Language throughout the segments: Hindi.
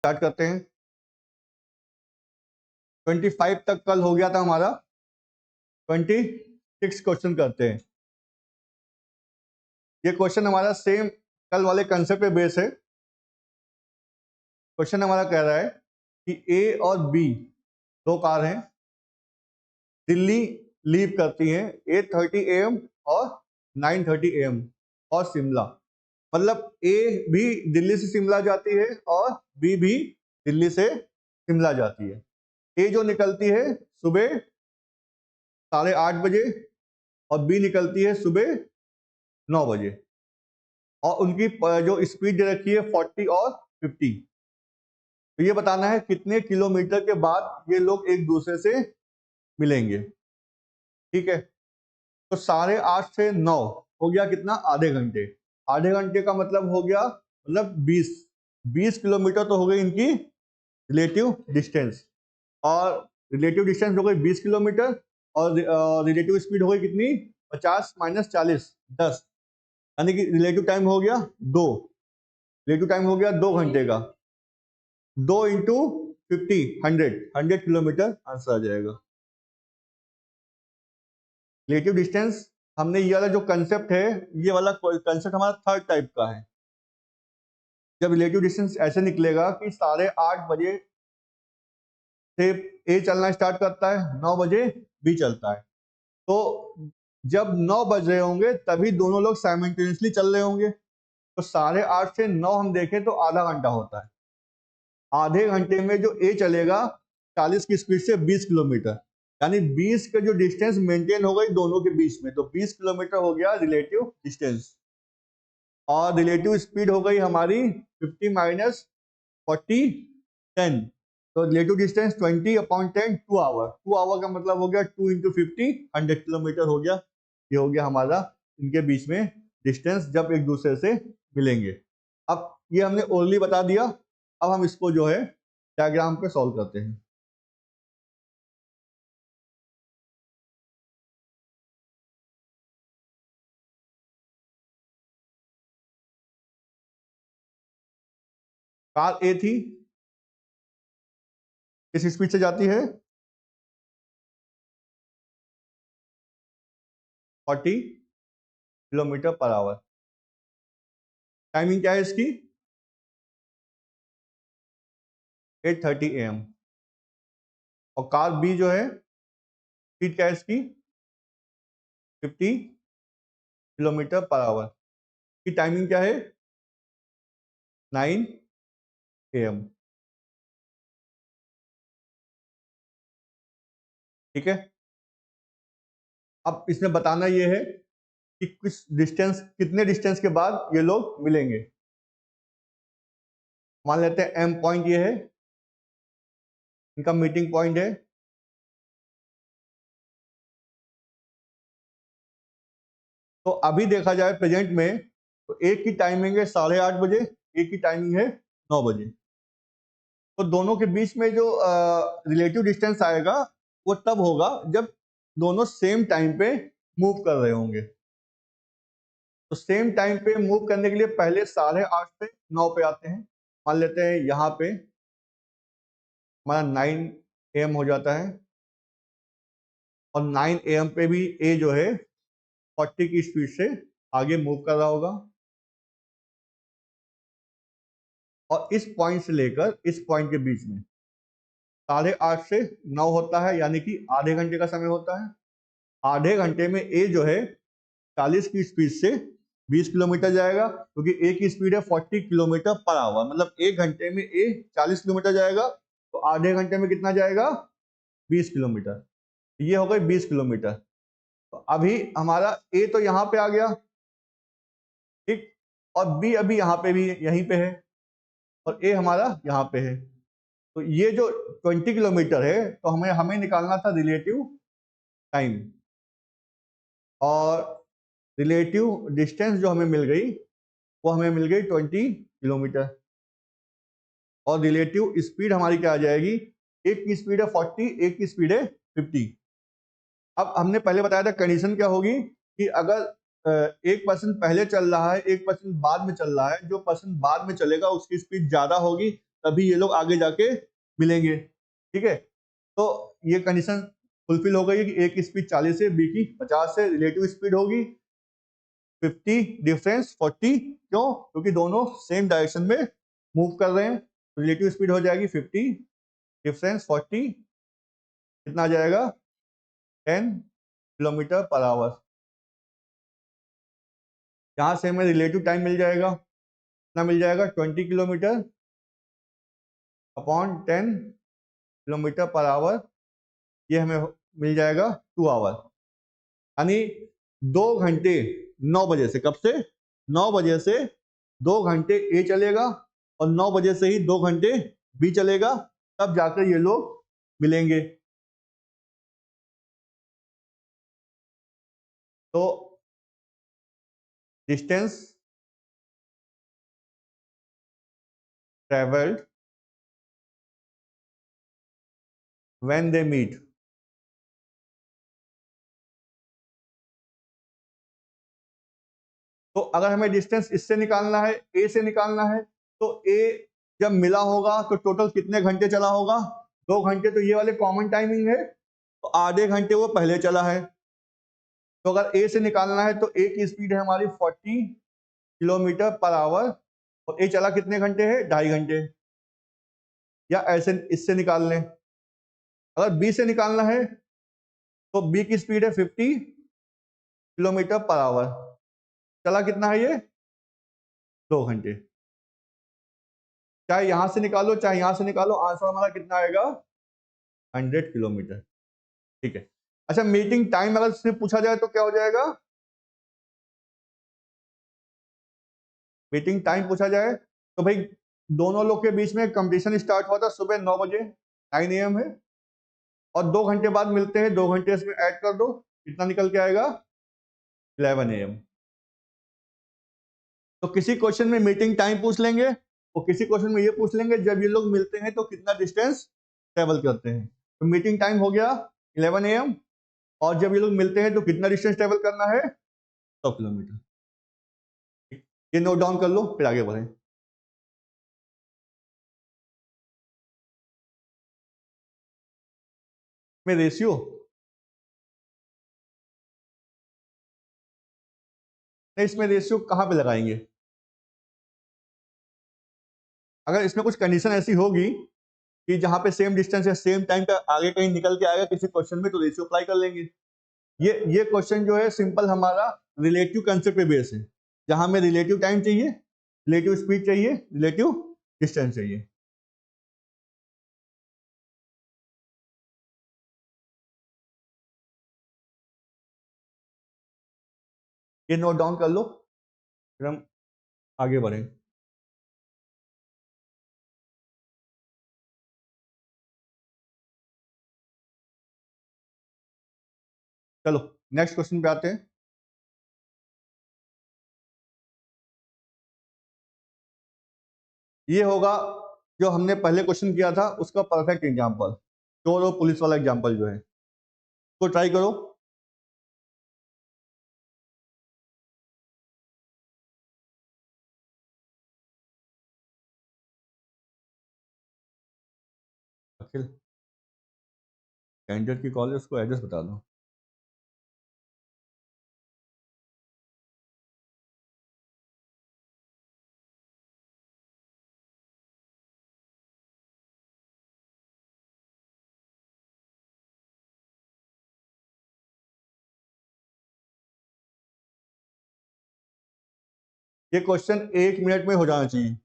स्टार्ट करते हैं। 25 तक कल हो गया था हमारा, 26 क्वेश्चन करते हैं। ये क्वेश्चन हमारा सेम कल वाले कंसेप्ट पे बेस है। क्वेश्चन हमारा कह रहा है कि ए और बी दो कार हैं, दिल्ली लीव करती हैं 8:30 AM और 9:30 AM और शिमला, मतलब ए भी दिल्ली से शिमला जाती है और बी भी दिल्ली से शिमला जाती है। ए जो निकलती है सुबह 8:30 बजे और बी निकलती है सुबह 9 बजे, और उनकी जो स्पीड दे रखी है 40 और 50। तो ये बताना है कितने किलोमीटर के बाद ये लोग एक दूसरे से मिलेंगे। ठीक है, तो 8:30 से 9 हो गया कितना, आधे घंटे। आधे घंटे का मतलब हो गया, मतलब 20 किलोमीटर तो हो गई इनकी रिलेटिव डिस्टेंस, और रिलेटिव डिस्टेंस हो गई 20 किलोमीटर, और रिलेटिव स्पीड हो गई कितनी, 50 - 40 10, यानी कि रिलेटिव टाइम हो गया 2, रिलेटिव टाइम हो गया 2 घंटे का। 2 × 50 100 किलोमीटर आंसर आ जाएगा। रिलेटिव डिस्टेंस, हमने ये वाला जो कंसेप्ट है, ये वाला कंसेप्ट हमारा थर्ड टाइप का है। जब रिलेटिव डिस्टेंस ऐसे निकलेगा कि 8:30 बजे से ए चलना स्टार्ट करता है, 9 बजे बी चलता है, तो जब 9 बज रहे होंगे तभी दोनों लोग साइमल्टेनियसली चल रहे होंगे। तो 8:30 से 9 हम देखें तो आधा घंटा होता है। आधे घंटे में जो ए चलेगा 40 की स्पीड से 20 किलोमीटर, यानी 20 का जो डिस्टेंस मेंटेन हो गई दोनों के बीच में, तो 20 किलोमीटर हो गया रिलेटिव डिस्टेंस। और रिलेटिव स्पीड हो गई हमारी 50 - 40 10, तो रिलेटिव डिस्टेंस 20/10 2 आवर। 2 आवर का मतलब हो गया 2 × 50 100 किलोमीटर हो गया। ये हो गया हमारा इनके बीच में डिस्टेंस जब एक दूसरे से मिलेंगे। अब ये हमने ओरली बता दिया, अब हम इसको जो है डायग्राम पे सॉल्व करते हैं। कार ए थी, किस स्पीड से जाती है, 40 किलोमीटर पर आवर। टाइमिंग क्या है इसकी, 8:30 AM। और कार बी जो है, स्पीड क्या है इसकी, 50 किलोमीटर पर आवर की। टाइमिंग क्या है, 9 AM। ठीक है, अब इसमें बताना ये है कि कितने डिस्टेंस के बाद ये लोग मिलेंगे। मान लेते हैं एम पॉइंट ये है, इनका मीटिंग पॉइंट है। तो अभी देखा जाए प्रेजेंट में, तो एक की टाइमिंग है 8:30 बजे, एक की टाइमिंग है 9 बजे। तो दोनों के बीच में जो रिलेटिव डिस्टेंस आएगा वो तब होगा जब दोनों सेम टाइम पे मूव कर रहे होंगे। तो सेम टाइम पे मूव करने के लिए पहले 8:30 से 9 पे आते हैं। मान लेते हैं यहाँ पे हमारा 9 AM हो जाता है, और 9 AM पे भी ए जो है 40 की स्पीड से आगे मूव कर रहा होगा, और इस पॉइंट से लेकर इस पॉइंट के बीच में 8:30 से 9 होता है, यानी कि आधे घंटे का समय होता है। आधे घंटे में ए जो है 40 की स्पीड से 20 किलोमीटर जाएगा, क्योंकि ए की स्पीड है 40 किलोमीटर पर आवर, मतलब एक घंटे में ए 40 किलोमीटर जाएगा, तो आधे घंटे में कितना जाएगा, 20 किलोमीटर। ये हो गई 20 किलोमीटर। तो अभी हमारा ए तो यहाँ पे आ गया, ठीक, और बी अभी यहाँ पे भी यहीं पे है, और ए हमारा यहाँ पे है। तो ये जो 20 किलोमीटर है, तो हमें निकालना था रिलेटिव टाइम, और रिलेटिव डिस्टेंस जो हमें मिल गई वो हमें मिल गई 20 किलोमीटर, और रिलेटिव स्पीड हमारी क्या आ जाएगी, एक की स्पीड है 40, एक की स्पीड है 50। अब हमने पहले बताया था कंडीशन क्या होगी कि अगर एक पर्सन पहले चल रहा है, एक पर्सन बाद में चल रहा है, जो पर्सन बाद में चलेगा उसकी स्पीड ज्यादा होगी, तभी ये लोग आगे जाके मिलेंगे। ठीक है, तो ये कंडीशन फुलफिल हो गई है कि ए की स्पीड 40 है, बी की 50 है, रिलेटिव स्पीड होगी 50, डिफरेंस 40। क्यों? क्योंकि दोनों सेम डायरेक्शन में मूव कर रहे हैं। रिलेटिव स्पीड हो जाएगी 50, डिफरेंस 40, कितना आ जाएगा 10 किलोमीटर पर आवर। यहाँ से हमें रिलेटिव टाइम मिल जाएगा, कितना मिल जाएगा 20 kilometre upon 10 kilometre per hour, ये हमें मिल जाएगा 2 आवर। यानी 2 घंटे 9 बजे से, कब से 9 बजे से 2 घंटे ए चलेगा और 9 बजे से ही 2 घंटे बी चलेगा, तब जाकर ये लोग मिलेंगे। तो distance travelled when they meet, तो अगर हमें डिस्टेंस इससे निकालना है, ए से निकालना है, तो ए जब मिला होगा तो टोटल कितने घंटे चला होगा 2 घंटे, तो ये वाले कॉमन टाइमिंग है, तो आधे घंटे वो पहले चला है। तो अगर ए से निकालना है तो ए की स्पीड है हमारी 40 किलोमीटर पर आवर और ए चला कितने घंटे है 2.5 घंटे, या ऐसे इससे निकाल लें। अगर बी से निकालना है तो बी की स्पीड है 50 किलोमीटर पर आवर, चला कितना है ये 2 घंटे। चाहे यहां से निकालो चाहे यहां से निकालो, आंसर हमारा कितना आएगा 100 किलोमीटर। ठीक है, अच्छा मीटिंग टाइम अगर सिर्फ पूछा जाए तो क्या हो जाएगा, मीटिंग टाइम पूछा जाए तो भाई दोनों लोग के बीच में कंपटीशन स्टार्ट हुआ था सुबह 9 बजे, 9 AM है, और 2 घंटे बाद मिलते हैं, 2 घंटे इसमें ऐड कर दो, कितना निकल के आएगा 11 AM। तो किसी क्वेश्चन में मीटिंग टाइम पूछ लेंगे और किसी क्वेश्चन में ये पूछ लेंगे जब ये लोग मिलते हैं तो कितना डिस्टेंस ट्रेवल करते हैं। तो मीटिंग टाइम हो गया 11 AM, और जब ये लोग मिलते हैं तो कितना डिस्टेंस ट्रेवल करना है 100 किलोमीटर। ये नोट डाउन कर लो फिर आगे बढ़ें। में रेशियो, नहीं इसमें रेशियो कहाँ पे लगाएंगे, अगर इसमें कुछ कंडीशन ऐसी होगी कि जहां पे सेम डिस्टेंस या सेम टाइम का आगे कहीं निकल के आएगा किसी क्वेश्चन में, तो रेशियो अप्लाई कर लेंगे। ये क्वेश्चन जो है सिंपल हमारा रिलेटिव कंसेप्ट पे बेस है, जहां हमें रिलेटिव टाइम चाहिए, रिलेटिव स्पीड चाहिए, रिलेटिव डिस्टेंस चाहिए। ये नोट डाउन कर लो फिर हम आगे बढ़ें। चलो नेक्स्ट क्वेश्चन पे आते हैं। ये होगा जो हमने पहले क्वेश्चन किया था उसका परफेक्ट एग्जांपल, चोर और पुलिस वाला एग्जांपल जो है, तो ट्राई करो। अखिल, कैंडिडेट की कॉल है, उसको एड्रेस बता दो। ये क्वेश्चन 1 मिनट में हो जाना चाहिए।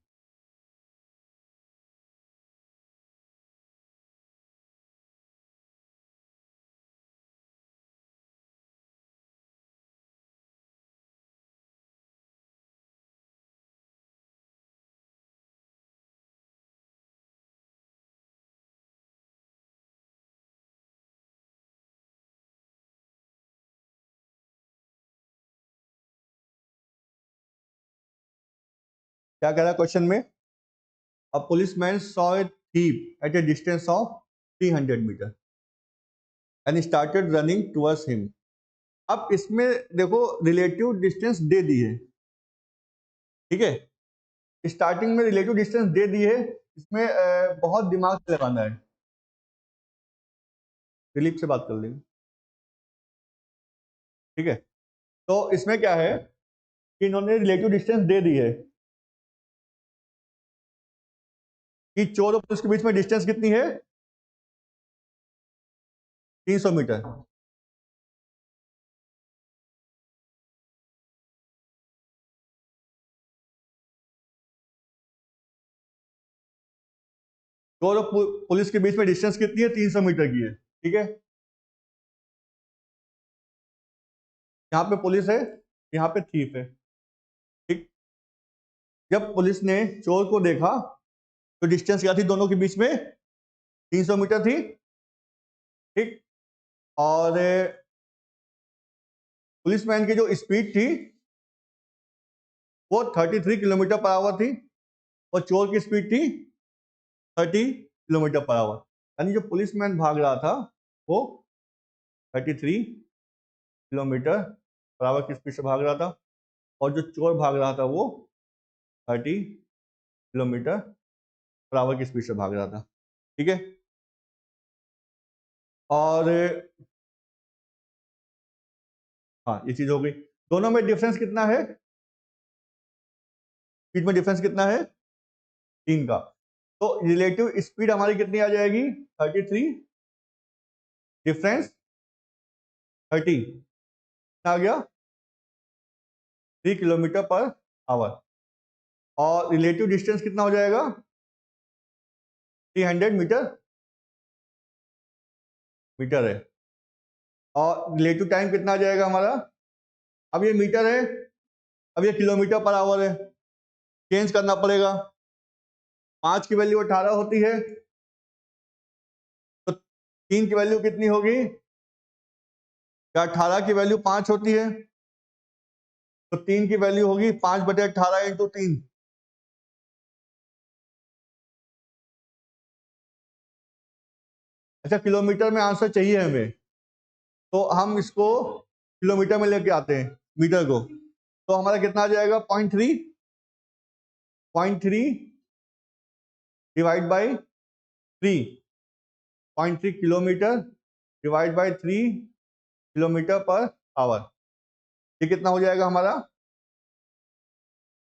क्या कह रहा है क्वेश्चन में, a policeman saw a thief at a distance of 300 metre and started running towards him. अब इसमें देखो रिलेटिव डिस्टेंस दे दी है, ठीक है, स्टार्टिंग में रिलेटिव डिस्टेंस दे दी है, इसमें बहुत दिमाग से लगाना है। दिलीप से बात कर लेंगे, ठीक है। तो इसमें क्या है कि इन्होंने रिलेटिव डिस्टेंस दे दी है कि चोर और पुलिस के बीच में डिस्टेंस कितनी है, 300 मीटर। चोर और पुलिस के बीच में डिस्टेंस कितनी है, 300 मीटर की है, ठीक है। यहाँ पे पुलिस है, यहाँ पे थीफ है, ठीक। जब पुलिस ने चोर को देखा तो डिस्टेंस क्या थी दोनों के बीच में, 300 मीटर थी, ठीक। और पुलिसमैन की जो स्पीड थी वो 33 किलोमीटर पर आवर थी और चोर की स्पीड थी 30 किलोमीटर पर आवर। यानी जो पुलिसमैन भाग रहा था वो 33 किलोमीटर पर आवर की स्पीड से भाग रहा था और जो चोर भाग रहा था वो 30 किलोमीटर पर आवर की स्पीड से भाग रहा था, ठीक है। और हाँ, ये चीज हो गई। दोनों में डिफरेंस कितना है, स्पीड में डिफरेंस कितना है, 3 का। तो रिलेटिव स्पीड हमारी कितनी आ जाएगी, 33, डिफरेंस 30, आ गया 3 किलोमीटर पर आवर। और रिलेटिव डिस्टेंस कितना हो जाएगा, 300 मीटर मीटर है। और रिलेटिव टाइम कितना आ जाएगा हमारा, अब ये मीटर है, अब ये किलोमीटर पर आवर है, चेंज करना पड़ेगा। 5 की वैल्यू 18 होती है तो 3 की वैल्यू कितनी होगी, क्या 18 की वैल्यू 5 होती है, तो 3 की वैल्यू होगी 5/18 इंटू 3। अच्छा, किलोमीटर में आंसर चाहिए हमें, तो हम इसको किलोमीटर में लेके आते हैं मीटर को। तो हमारा कितना आ जाएगा, 0.3 divide by 3, 0.3 kilometre divide by 3 kilometre per hour. ये कितना हो जाएगा हमारा,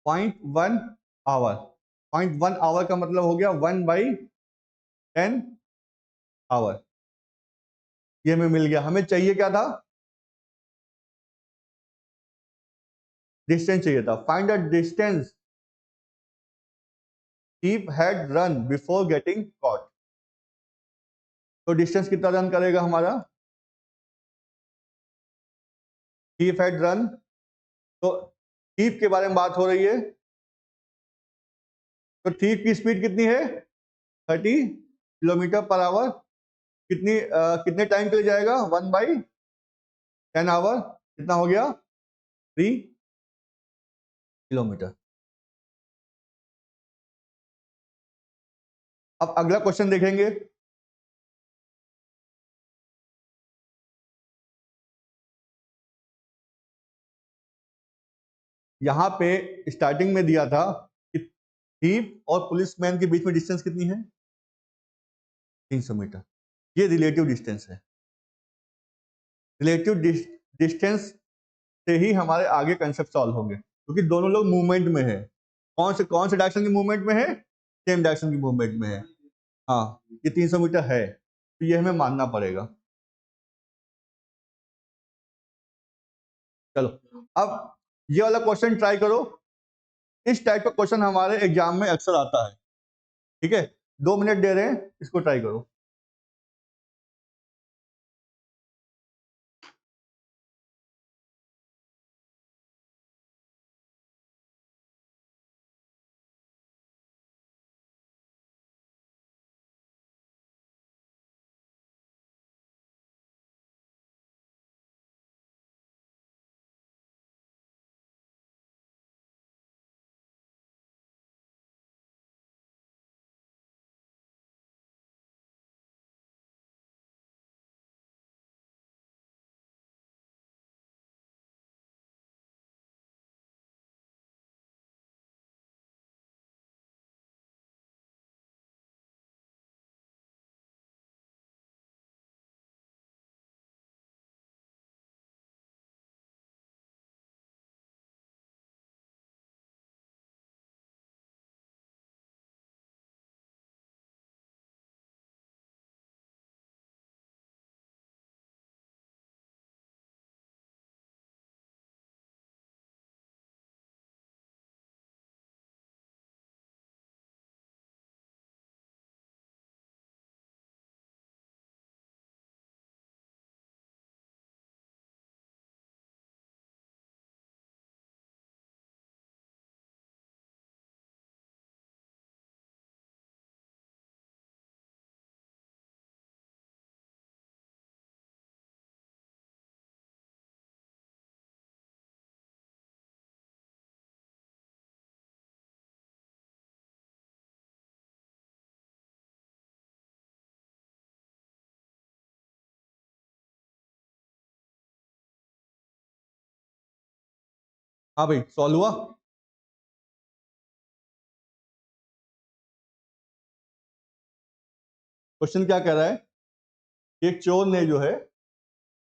0.1 आवर। 0.1 आवर का मतलब हो गया 1/10 आवर। ये हमें मिल गया। हमें चाहिए क्या था, डिस्टेंस चाहिए था। Find the distance thief had run before getting caught। तो डिस्टेंस कितना रन करेगा हमारा, thief had run, तो thief के बारे में बात हो रही है, तो thief की स्पीड कितनी है, 30 किलोमीटर पर आवर। कितने टाइम के लिए जाएगा, 1/10 आवर। कितना हो गया, 3 किलोमीटर। अब अगला क्वेश्चन देखेंगे। यहां पे स्टार्टिंग में दिया था कि थीफ और पुलिसमैन के बीच में डिस्टेंस कितनी है, 300 मीटर। ये रिलेटिव डिस्टेंस है। रिलेटिव डिस्टेंस से ही हमारे आगे कंसेप्ट सॉल्व होंगे, क्योंकि दोनों लोग मूवमेंट में है। कौन से डायरेक्शन की मूवमेंट में है, सेम डायरेक्शन की मूवमेंट में है। हाँ, ये 300 मीटर है तो ये हमें मानना पड़ेगा। चलो, अब ये वाला क्वेश्चन ट्राई करो। इस टाइप का क्वेश्चन हमारे एग्जाम में अक्सर आता है, ठीक है। 2 मिनट दे रहे हैं, इसको ट्राई करो। हाँ भाई, सॉल्व हुआ। क्वेश्चन क्या कह रहा है? एक चोर ने जो है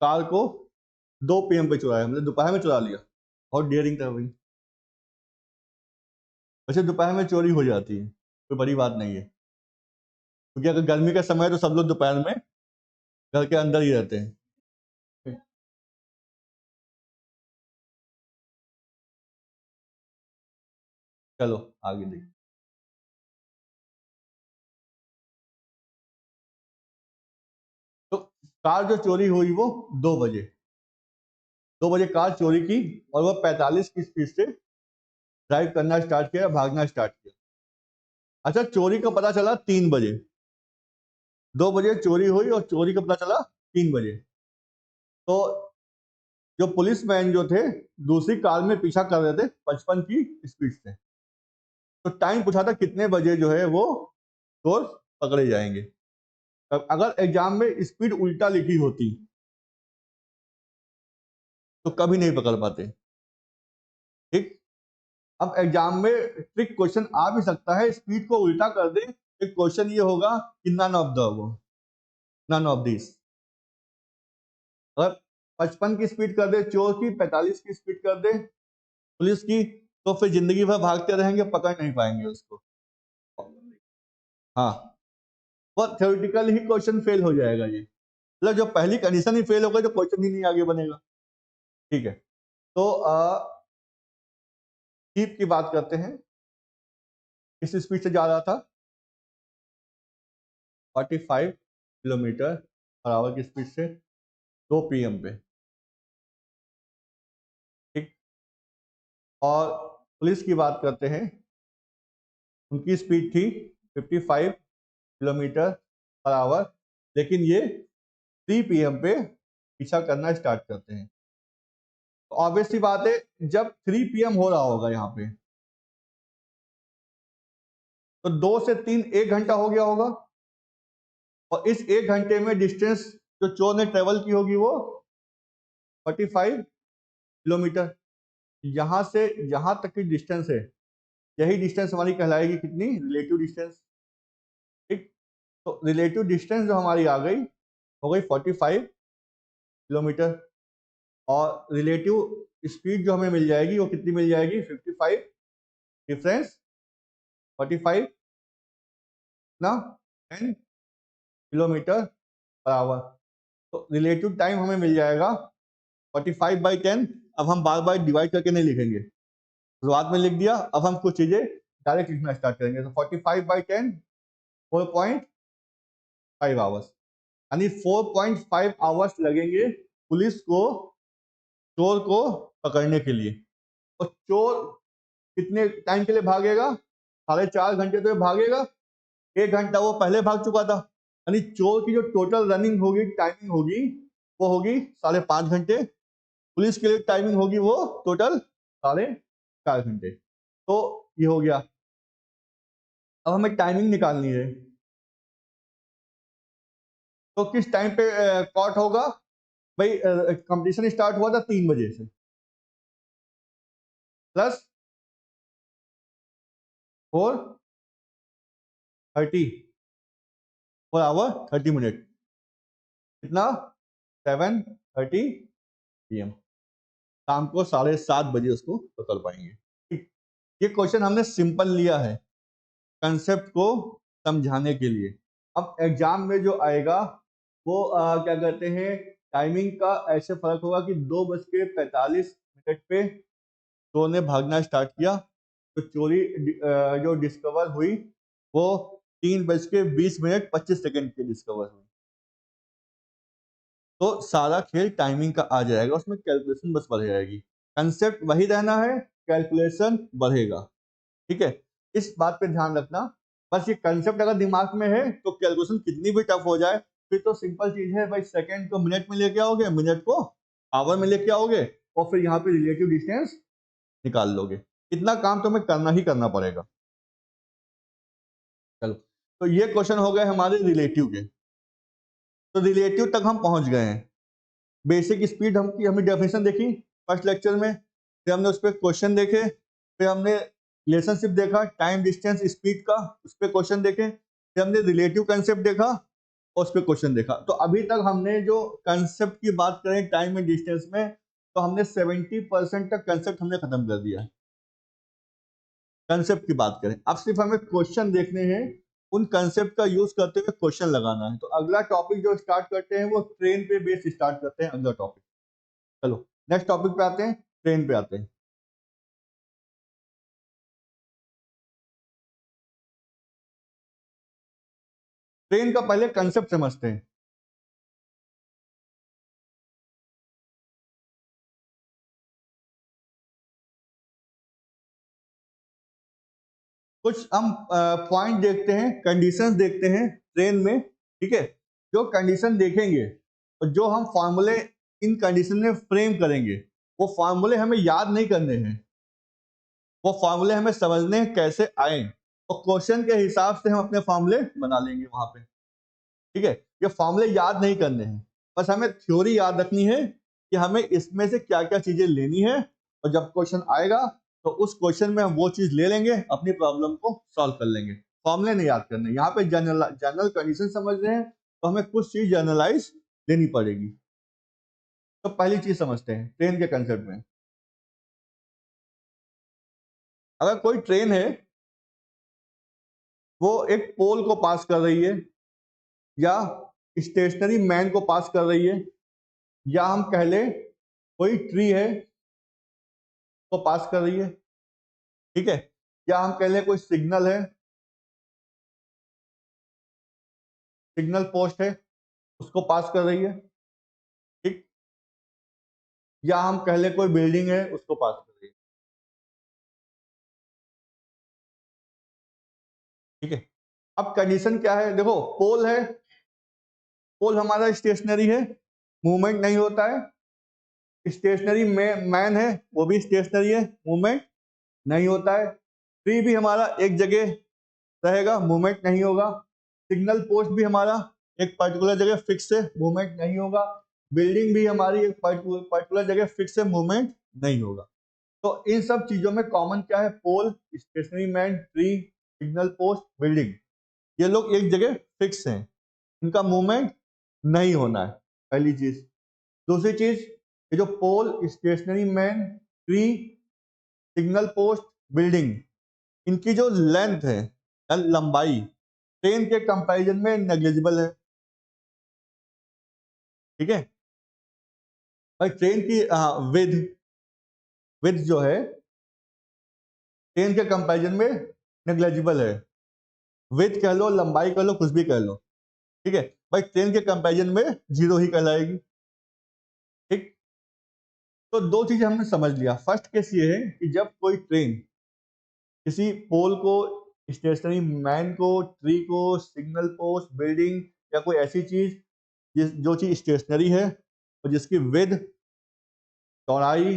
कार को 2 PM पे चुराया, मतलब दोपहर में चुरा लिया। और डियरिंग था भाई। वैसे दोपहर में चोरी हो जाती है, कोई बड़ी बात नहीं है, क्योंकि अगर गर्मी का समय है तो सब लोग दोपहर में घर के अंदर ही रहते हैं। चलो आगे देखिए। तो कार जो चोरी हुई वो 2 बजे, 2 बजे कार चोरी की, और वो 45 की स्पीड से ड्राइव करना स्टार्ट किया, भागना स्टार्ट किया। अच्छा, चोरी का पता चला 3 बजे, 2 बजे चोरी हुई और चोरी का पता चला 3 बजे। तो जो पुलिसमैन जो थे दूसरी कार में पीछा कर रहे थे 55 की स्पीड से। तो टाइम पूछा था कितने बजे जो है वो चोर पकड़े जाएंगे। अब अगर एग्जाम में स्पीड उल्टा लिखी होती तो कभी नहीं पकड़ पाते। ठीक। अब एग्जाम में ट्रिक क्वेश्चन आ भी सकता है, स्पीड को उल्टा कर दे, एक क्वेश्चन ये होगा कि नन ऑफ दिस। अगर 55 की स्पीड कर दे चोर की, 45 की स्पीड कर दे पुलिस की, तो फिर जिंदगी भर भागते रहेंगे, पकड़ नहीं पाएंगे उसको। हाँ, वो थ्योरेटिकल ही क्वेश्चन फेल हो जाएगा ये, मतलब जो पहली कंडीशन ही फेल हो गई तो क्वेश्चन ही नहीं आगे बनेगा। ठीक है, तो जीप की बात करते हैं। किस स्पीड से जा रहा था? 45 किलोमीटर पर आवर की स्पीड से 2 PM पे। ठीक। और पुलिस की बात करते हैं, उनकी स्पीड थी 55 किलोमीटर पर आवर, लेकिन ये 3 PM पे पीछा करना स्टार्ट करते हैं। तो ऑब्वियस सी बात है, जब 3 PM हो रहा होगा यहाँ पे, तो 2 से 3 1 घंटा हो गया होगा, और इस 1 घंटे में डिस्टेंस जो चोर ने ट्रेवल की होगी वो 45 किलोमीटर। यहां से यहां तक की डिस्टेंस है, यही डिस्टेंस हमारी कहलाएगी कितनी? Relative distance. ठीक। तो रिलेटिव डिस्टेंस जो हमारी आ गई हो गई 45 किलोमीटर, और रिलेटिव स्पीड जो हमें मिल जाएगी वो कितनी मिल जाएगी? 55 डिफरेंस 45 ना 10 किलोमीटर पर आवर। तो रिलेटिव टाइम हमें मिल जाएगा 45/10। अब हम बार बार डिवाइड करके नहीं लिखेंगे, शुरुआत में लिख दिया, अब हम कुछ चीजें डायरेक्ट लिखना स्टार्ट करेंगे। तो 45/10 4.5 आवर्स, यानी 4.5 आवर्स लगेंगे पुलिस को चोर को पकड़ने के लिए। और चोर कितने टाइम के लिए भागेगा? 4.5 घंटे तो ये भागेगा, 1 घंटा वो पहले भाग चुका था, यानी चोर की जो टोटल रनिंग होगी, टाइमिंग होगी, वो होगी 5.5 घंटे। पुलिस के लिए टाइमिंग होगी वो टोटल 4.5 घंटे। तो ये हो गया। अब हमें टाइमिंग निकालनी है, तो किस टाइम पे कॉट होगा भाई? कंपटीशन स्टार्ट हुआ था 3 बजे से, प्लस 4:30 4 आवर 30 मिनट, कितना? 7:30 PM। शाम को 7:30 बजे उसको पकड़ पाएंगे। ठीक। ये क्वेश्चन हमने सिंपल लिया है कंसेप्ट को समझाने के लिए। अब एग्जाम में जो आएगा वो क्या कहते हैं, टाइमिंग का ऐसे फर्क होगा कि 2:45 पे चोर ने भागना स्टार्ट किया, तो चोरी जो डिस्कवर हुई वो 3:20 25 की डिस्कवर हुई। तो सारा खेल टाइमिंग का आ जाएगा, उसमें कैलकुलेशन बस बढ़ जाएगी। कंसेप्ट वही रहना है, कैलकुलेशन बढ़ेगा। ठीक है, इस बात पे ध्यान रखना। बस ये कंसेप्ट अगर दिमाग में है तो कैलकुलेशन कितनी भी टफ हो जाए, फिर तो सिंपल चीज है भाई, सेकंड को मिनट में लेके आओगे, मिनट को आवर में लेके आओगे, और फिर यहाँ पे रिलेटिव डिस्टेंस निकाल लोगे। इतना काम तो हमें करना ही करना पड़ेगा। चलो, तो ये क्वेश्चन हो गए हमारे रिलेटिव के। तो रिलेटिव तक हम पहुंच गए हैं। बेसिक स्पीड हम की हमने डेफिनेशन देखी फर्स्ट लेक्चर में। फिर हमने उस पर क्वेश्चन देखे, फिर हमने रिलेशनशिप देखा टाइम डिस्टेंस स्पीड का, उस पर क्वेश्चन देखे, फिर हमने रिलेटिव कंसेप्ट देखा और उस पर क्वेश्चन देखा। तो अभी तक हमने जो कंसेप्ट की बात करें टाइम एंड डिस्टेंस में, तो हमने 70% तक कंसेप्ट हमने खत्म कर दिया है। कंसेप्ट की बात करें, अब सिर्फ हमें क्वेश्चन देखने हैं, उन कंसेप्ट का यूज करते हुए क्वेश्चन लगाना है। तो अगला टॉपिक जो स्टार्ट करते हैं वो ट्रेन पे बेस स्टार्ट करते हैं अगला टॉपिक। चलो नेक्स्ट टॉपिक पे आते हैं, ट्रेन पे आते हैं। ट्रेन का पहले कंसेप्ट समझते हैं। कुछ हम पॉइंट देखते हैं, कंडीशंस देखते हैं ट्रेन में, ठीक है। जो कंडीशन देखेंगे और जो हम फॉर्मूले इन कंडीशन में फ्रेम करेंगे, वो फॉर्मूले हमें याद नहीं करने हैं, वो फॉर्मूले हमें समझने हैं कैसे आए, और क्वेश्चन के हिसाब से हम अपने फॉर्मूले बना लेंगे वहां पे, ठीक है। ये फॉर्मूले याद नहीं करने हैं, बस हमें थ्योरी याद रखनी है कि हमें इसमें से क्या क्या चीजें लेनी है, और जब क्वेश्चन आएगा तो उस क्वेश्चन में हम वो चीज ले लेंगे, अपनी प्रॉब्लम को सॉल्व कर लेंगे। फॉर्मूले नहीं याद करने। यहाँ पे जनरल कंडीशन समझ रहे हैं तो हमें कुछ चीज जनरलाइज लेनी पड़ेगी। तो पहली चीज समझते हैं ट्रेन के कंसेप्ट में। अगर कोई ट्रेन है, वो एक पोल को पास कर रही है, या स्टेशनरी मैन को पास कर रही है, या हम कह ले कोई ट्री है को पास कर रही है, ठीक है, या हम कह ले कोई सिग्नल है, सिग्नल पोस्ट है, उसको पास कर रही है, ठीक, या हम कह ले कोई बिल्डिंग है उसको पास कर रही है, ठीक है। अब कंडीशन क्या है, देखो पोल है, पोल हमारा स्टेशनरी है, मूवमेंट नहीं होता है। स्टेशनरी में मैन है, वो भी स्टेशनरी है, मूवमेंट नहीं होता है। ट्री भी हमारा एक जगह रहेगा, मूवमेंट नहीं होगा। सिग्नल पोस्ट भी हमारा एक पर्टिकुलर जगह फिक्स है, मूवमेंट नहीं होगा। बिल्डिंग भी हमारी एक पर्टिकुलर जगह फिक्स है, मूवमेंट नहीं होगा। तो इन सब चीजों में कॉमन क्या है, pole, stationary man, tree, signal post, building, ये लोग एक जगह फिक्स हैं, इनका मूवमेंट नहीं होना है, पहली चीज। दूसरी चीज, ये जो pole, stationary man, tree, signal post, building, इनकी जो लेंथ है या लंबाई ट्रेन के कंपैरिजन में नेग्लिजिबल है, ठीक है। और ट्रेन की विद विद जो है ट्रेन के कंपैरिजन में नेग्लिजिबल है। विद कह लो, लंबाई कह लो, कुछ भी कह लो, ठीक है, भाई ट्रेन के कंपैरिजन में जीरो ही कहलाएगी, ठीक। तो दो चीजें हमने समझ लिया। फर्स्ट केस ये है कि जब कोई ट्रेन किसी पोल को, स्टेशनरी मैन को, ट्री को, सिग्नल पोस्ट, बिल्डिंग, या कोई ऐसी चीज जो चीज स्टेशनरी है और जिसकी विद, चौड़ाई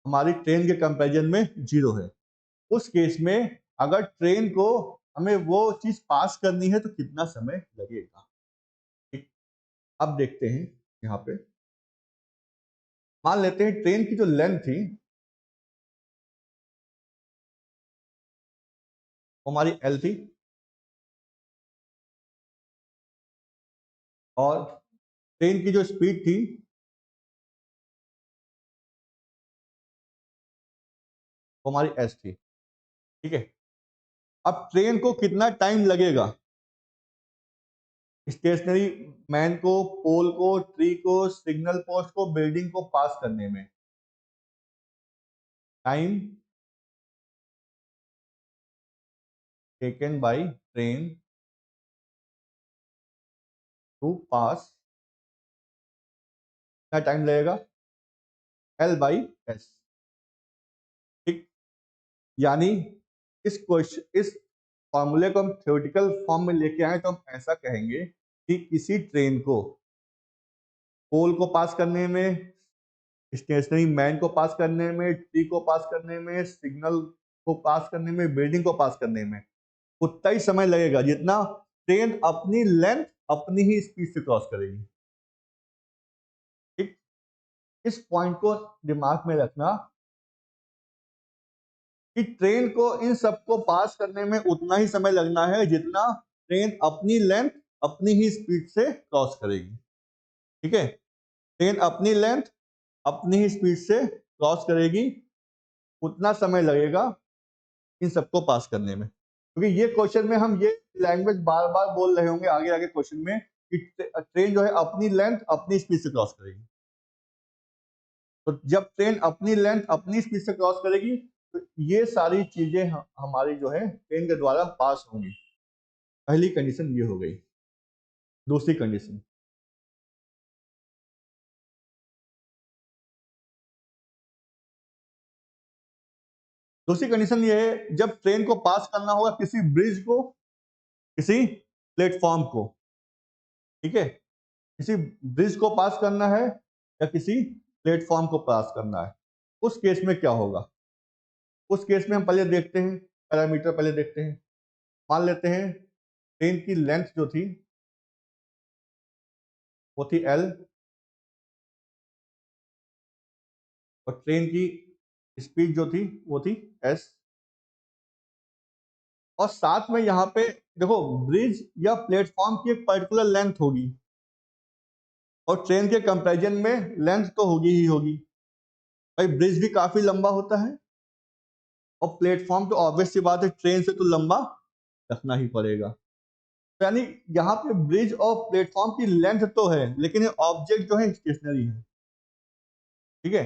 हमारी ट्रेन के कंपैरिजन में जीरो है, उस केस में अगर ट्रेन को हमें वो चीज पास करनी है तो कितना समय लगेगा, ठीक। अब देखते हैं यहाँ पे, मान लेते हैं ट्रेन की जो लेंथ थी वो हमारी एल थी, और ट्रेन की जो स्पीड थी वो हमारी एस थी, ठीक है। अब ट्रेन को कितना टाइम लगेगा स्टेशनरी मैन को, पोल को, ट्री को, सिग्नल पोस्ट को, बिल्डिंग को पास करने में, time taken by train to pass, कितना टाइम लगेगा, एल बाई एस, ठीक। यानी इस क्वेश्चन, इस फॉर्मूले को हम थ्योरेटिकल फॉर्म में लेके आए तो हम ऐसा कहेंगे कि किसी ट्रेन को पोल को पास करने में, स्टेशनरी मैन को पास करने में, ट्री को पास करने में, सिग्नल को पास करने में, बिल्डिंग को पास करने में उतना ही समय लगेगा जितना ट्रेन अपनी लेंथ अपनी ही स्पीड से क्रॉस करेगी, ठीक। इस पॉइंट को दिमाग में रखना कि ट्रेन को इन सबको पास करने में उतना ही समय लगना है जितना ट्रेन अपनी लेंथ अपनी ही स्पीड से क्रॉस करेगी। ठीक है, ट्रेन अपनी लेंथ अपनी ही स्पीड से क्रॉस करेगी, उतना समय लगेगा इन सबको पास करने में। क्योंकि ये क्वेश्चन में हम ये लैंग्वेज बार बार बोल रहे होंगे आगे आगे क्वेश्चन में कि ट्रेन जो है अपनी लेंथ अपनी स्पीड से क्रॉस करेगी। तो जब ट्रेन अपनी लेंथ अपनी स्पीड से क्रॉस करेगी तो ये सारी चीजें हमारी जो है ट्रेन के द्वारा पास होंगी। पहली कंडीशन ये हो गई। दूसरी कंडीशन, दूसरी कंडीशन ये है जब ट्रेन को पास करना होगा किसी ब्रिज को, किसी प्लेटफॉर्म को। ठीक है, किसी ब्रिज को पास करना है या किसी प्लेटफॉर्म को पास करना है, उस केस में क्या होगा? उस केस में हम पहले देखते हैं, पैरामीटर पहले देखते हैं। मान लेते हैं ट्रेन की लेंथ जो थी वो थी L और ट्रेन की स्पीड जो थी वो थी S। और साथ में यहाँ पे देखो ब्रिज या प्लेटफॉर्म की एक पर्टिकुलर लेंथ होगी और ट्रेन के कंपैरिजन में लेंथ तो होगी ही होगी। भाई ब्रिज भी काफी लंबा होता है और प्लेटफॉर्म तो ऑब्वियस सी बात है ट्रेन से तो लंबा रखना ही पड़ेगा। तो यानी यहाँ पे ब्रिज और प्लेटफॉर्म की लेंथ तो है लेकिन ये ऑब्जेक्ट जो है स्टेशनरी है। ठीक है,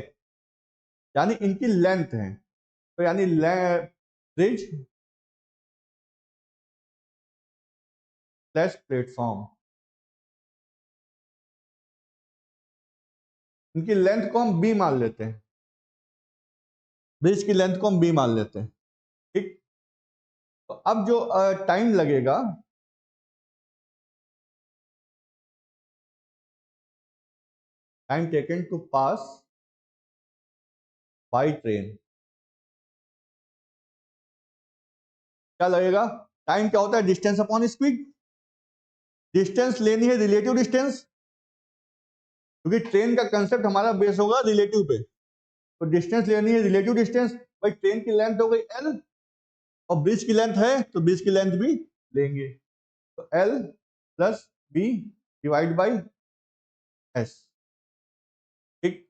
यानी इनकी लेंथ है, तो यानी ब्रिज प्लस प्लेटफॉर्म, इनकी लेंथ को हम b मान लेते हैं। ब्रिज की लेंथ को हम b मान लेते हैं। ठीक, तो अब जो टाइम लगेगा, time taken to pass by train, क्या लगेगा? टाइम क्या होता है? Distance upon speed. डिस्टेंस लेनी है रिलेटिव डिस्टेंस, क्योंकि ट्रेन का कंसेप्ट हमारा बेस होगा रिलेटिव पे। तो डिस्टेंस लेनी है रिलेटिव डिस्टेंस। भाई ट्रेन की लेंथ हो गई L और ब्रिज की लेंथ है तो ब्रिज की लेंथ भी लेंगे, तो L plus B divide by S। ठीक,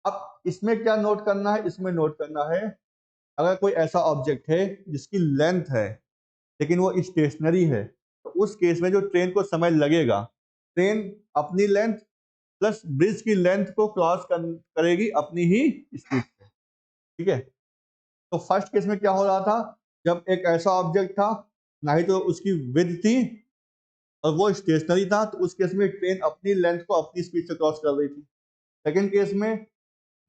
अब इसमें क्या नोट करना है? इसमें नोट करना है अगर कोई ऐसा ऑब्जेक्ट है जिसकी लेंथ है लेकिन वो स्टेशनरी है तो उस केस में जो ट्रेन को समय लगेगा, ट्रेन अपनी लेंथ प्लस ब्रिज की लेंथ को क्रॉस करेगी अपनी ही स्पीड से। ठीक है, तो फर्स्ट केस में क्या हो रहा था? जब एक ऐसा ऑब्जेक्ट था ना ही तो उसकी विड्थ थी और वो स्टेशनरी था, तो उस केस में ट्रेन अपनी लेंथ को अपनी स्पीड से क्रॉस कर रही थी। सेकेंड केस में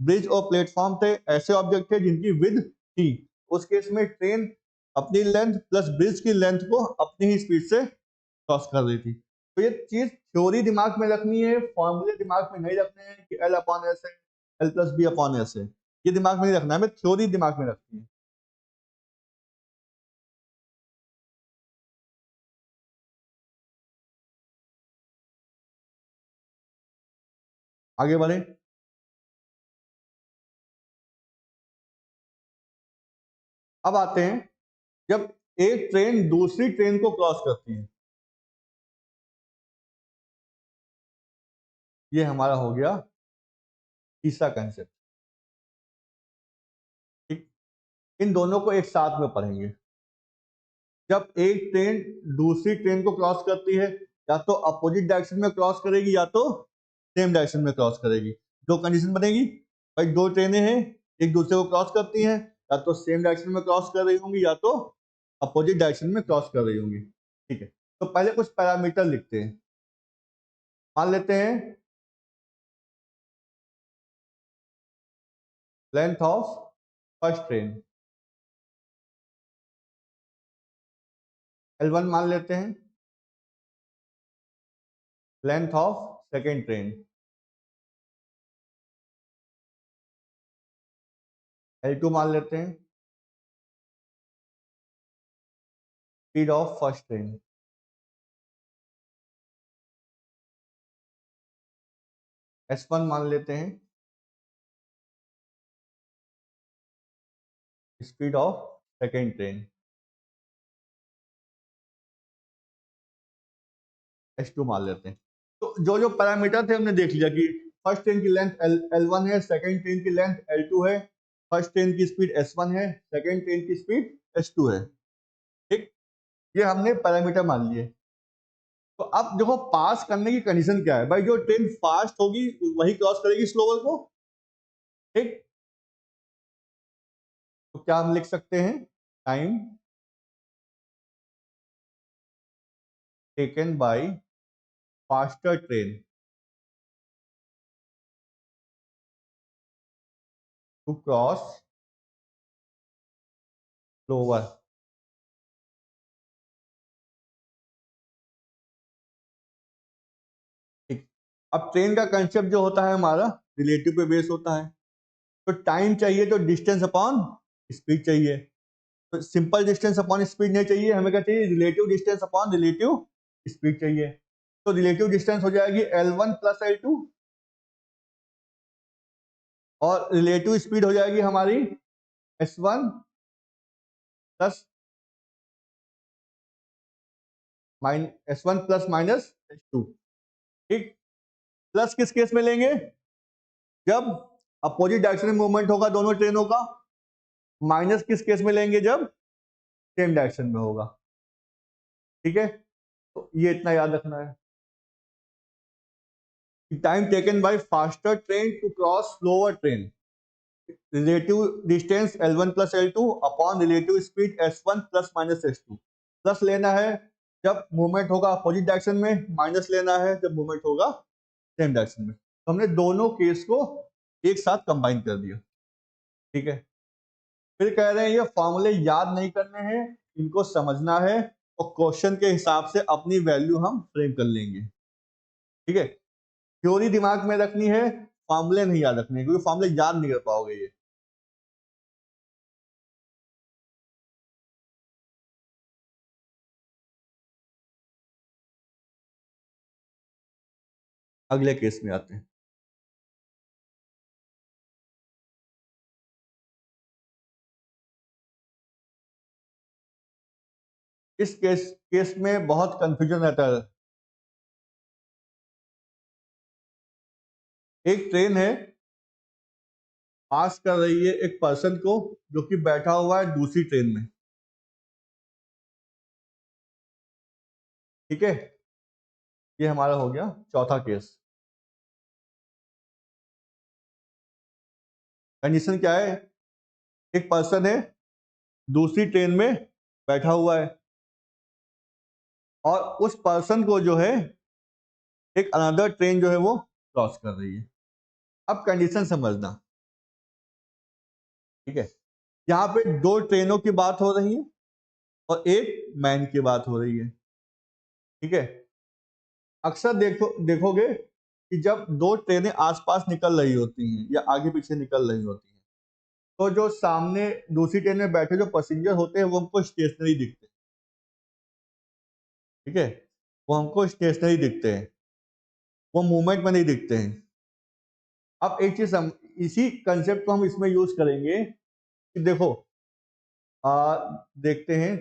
ब्रिज और प्लेटफॉर्म थे, ऐसे ऑब्जेक्ट थे जिनकी विड्थ थी, उस केस में ट्रेन अपनी लेंथ प्लस ब्रिज की लेंथ को अपनी ही स्पीड से क्रॉस कर रही थी। तो ये चीज थ्योरी दिमाग में रखनी है, फॉर्मूले दिमाग में नहीं रखने हैं कि L अपॉन एस है, L plus B upon S है, ये दिमाग में नहीं रखना है, हमें थ्योरी दिमाग में रखनी है। आगे बढ़े। अब आते हैं जब एक ट्रेन दूसरी ट्रेन को क्रॉस करती है, ये हमारा हो गया तीसरा कंसेप्ट। ठीक, इन दोनों को एक साथ में पढ़ेंगे। जब एक ट्रेन दूसरी ट्रेन को क्रॉस करती है, या तो अपोजिट डायरेक्शन में क्रॉस करेगी या तो सेम डायरेक्शन में क्रॉस करेगी। दो कंडीशन बनेगी। भाई दो ट्रेनें हैं, एक दूसरे को क्रॉस करती हैं, या तो सेम डायरेक्शन में क्रॉस कर रही होंगी या तो अपोजिट डायरेक्शन में क्रॉस कर रही होंगी। ठीक है, तो पहले कुछ पैरामीटर लिखते हैं। मान लेते हैं length of first train L1 मान लेते हैं। Length of second train L2 मान लेते हैं। Speed of first train S1 मान लेते हैं। Speed of second train S2 मान लेते हैं। तो जो जो पैरामीटर थे हमने देख लिया कि फर्स्ट ट्रेन की लेंथ L1 है, सेकेंड ट्रेन की लेंथ L2 है, फर्स्ट ट्रेन की स्पीड S1 है, सेकेंड ट्रेन की स्पीड S2 है। ठीक, ये हमने पैरामीटर मान लिए। तो अब देखो पास करने की कंडीशन क्या है भाई, जो ट्रेन फास्ट होगी वही क्रॉस करेगी स्लोवर को। ठीक, तो क्या हम लिख सकते हैं, time taken by faster train to cross slower. ठीक, अब ट्रेन का कंसेप्ट जो होता है हमारा रिलेटिव पे बेस होता है। तो टाइम चाहिए तो डिस्टेंस अपॉन स्पीड चाहिए। तो सिंपल डिस्टेंस अपॉन स्पीड नहीं चाहिए, हमें क्या चाहिए, relative distance upon relative speed चाहिए। तो रिलेटिव डिस्टेंस हो जाएगी L1 प्लस L2 और रिलेटिव स्पीड हो जाएगी हमारी S1 plus S1 plus minus S2। ठीक, प्लस किस केस में लेंगे, जब अपोजिट डायरेक्शन में मूवमेंट होगा दोनों ट्रेनों का। माइनस किस केस में लेंगे, जब सेम डायरेक्शन में होगा। ठीक है, तो ये इतना याद रखना है। Time taken by faster train to cross slower train, relative distance L1 plus L2 upon relative speed S1 plus minus S2। Plus लेना है जब मूवमेंट होगा अपोजिट डायरेक्शन में, माइनस लेना है जब मूवमेंट होगा सेम डायरेक्शन में। तो हमने दोनों केस को एक साथ कंबाइन कर दिया। ठीक है, फिर कह रहे हैं ये फॉर्मूले याद नहीं करने हैं, इनको समझना है और क्वेश्चन के हिसाब से अपनी वैल्यू हम फ्रेम कर लेंगे। ठीक है, थ्योरी दिमाग में रखनी है, फॉर्मूले नहीं याद रखने, क्योंकि फॉर्मूले याद नहीं कर पाओगे ये। अगले केस में आते हैं। इस केस में बहुत कंफ्यूजन रहता है। एक ट्रेन है, पास कर रही है एक पर्सन को जो कि बैठा हुआ है दूसरी ट्रेन में। ठीक है, ये हमारा हो गया चौथा केस। कंडीशन क्या है, एक पर्सन है दूसरी ट्रेन में बैठा हुआ है और उस पर्सन को जो है एक अनदर ट्रेन जो है वो क्रॉस कर रही है। अब कंडीशन समझना। ठीक है, यहाँ पे दो ट्रेनों की बात हो रही है और एक मैन की बात हो रही है। ठीक है, अक्सर देखोगे कि जब दो ट्रेनें आसपास निकल रही होती हैं या आगे पीछे निकल रही होती हैं, तो जो सामने दूसरी ट्रेन में बैठे जो पैसेंजर होते हैं वो हमको स्टेशनरी दिखते हैं। ठीक है, वो हमको स्टेशनरी दिखते हैं, वो मूवमेंट में नहीं दिखते हैं। अब एक चीज हम इसी कंसेप्ट को हम इसमें यूज करेंगे कि देखो, देखते हैं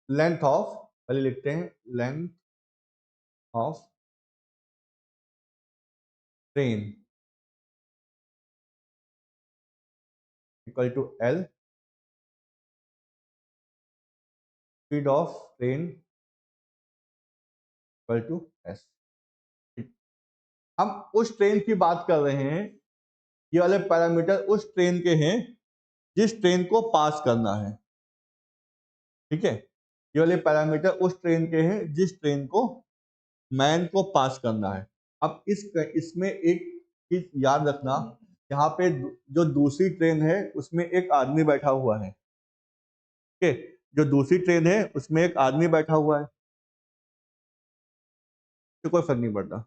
लेंथ ऑफ, पहले लिखते हैं length of train equal to L, speed of train equal to S। हम उस ट्रेन की बात कर रहे हैं, ये वाले पैरामीटर उस ट्रेन के हैं जिस ट्रेन को पास करना है। ठीक है, ये वाले पैरामीटर उस ट्रेन के हैं जिस ट्रेन को मैन को पास करना है। अब इसमें एक चीज याद रखना, यहाँ पे जो दूसरी ट्रेन है उसमें एक आदमी बैठा हुआ है। ठीक है, जो दूसरी ट्रेन है उसमें एक आदमी बैठा हुआ है, तो कोई फर्क नहीं पड़ता।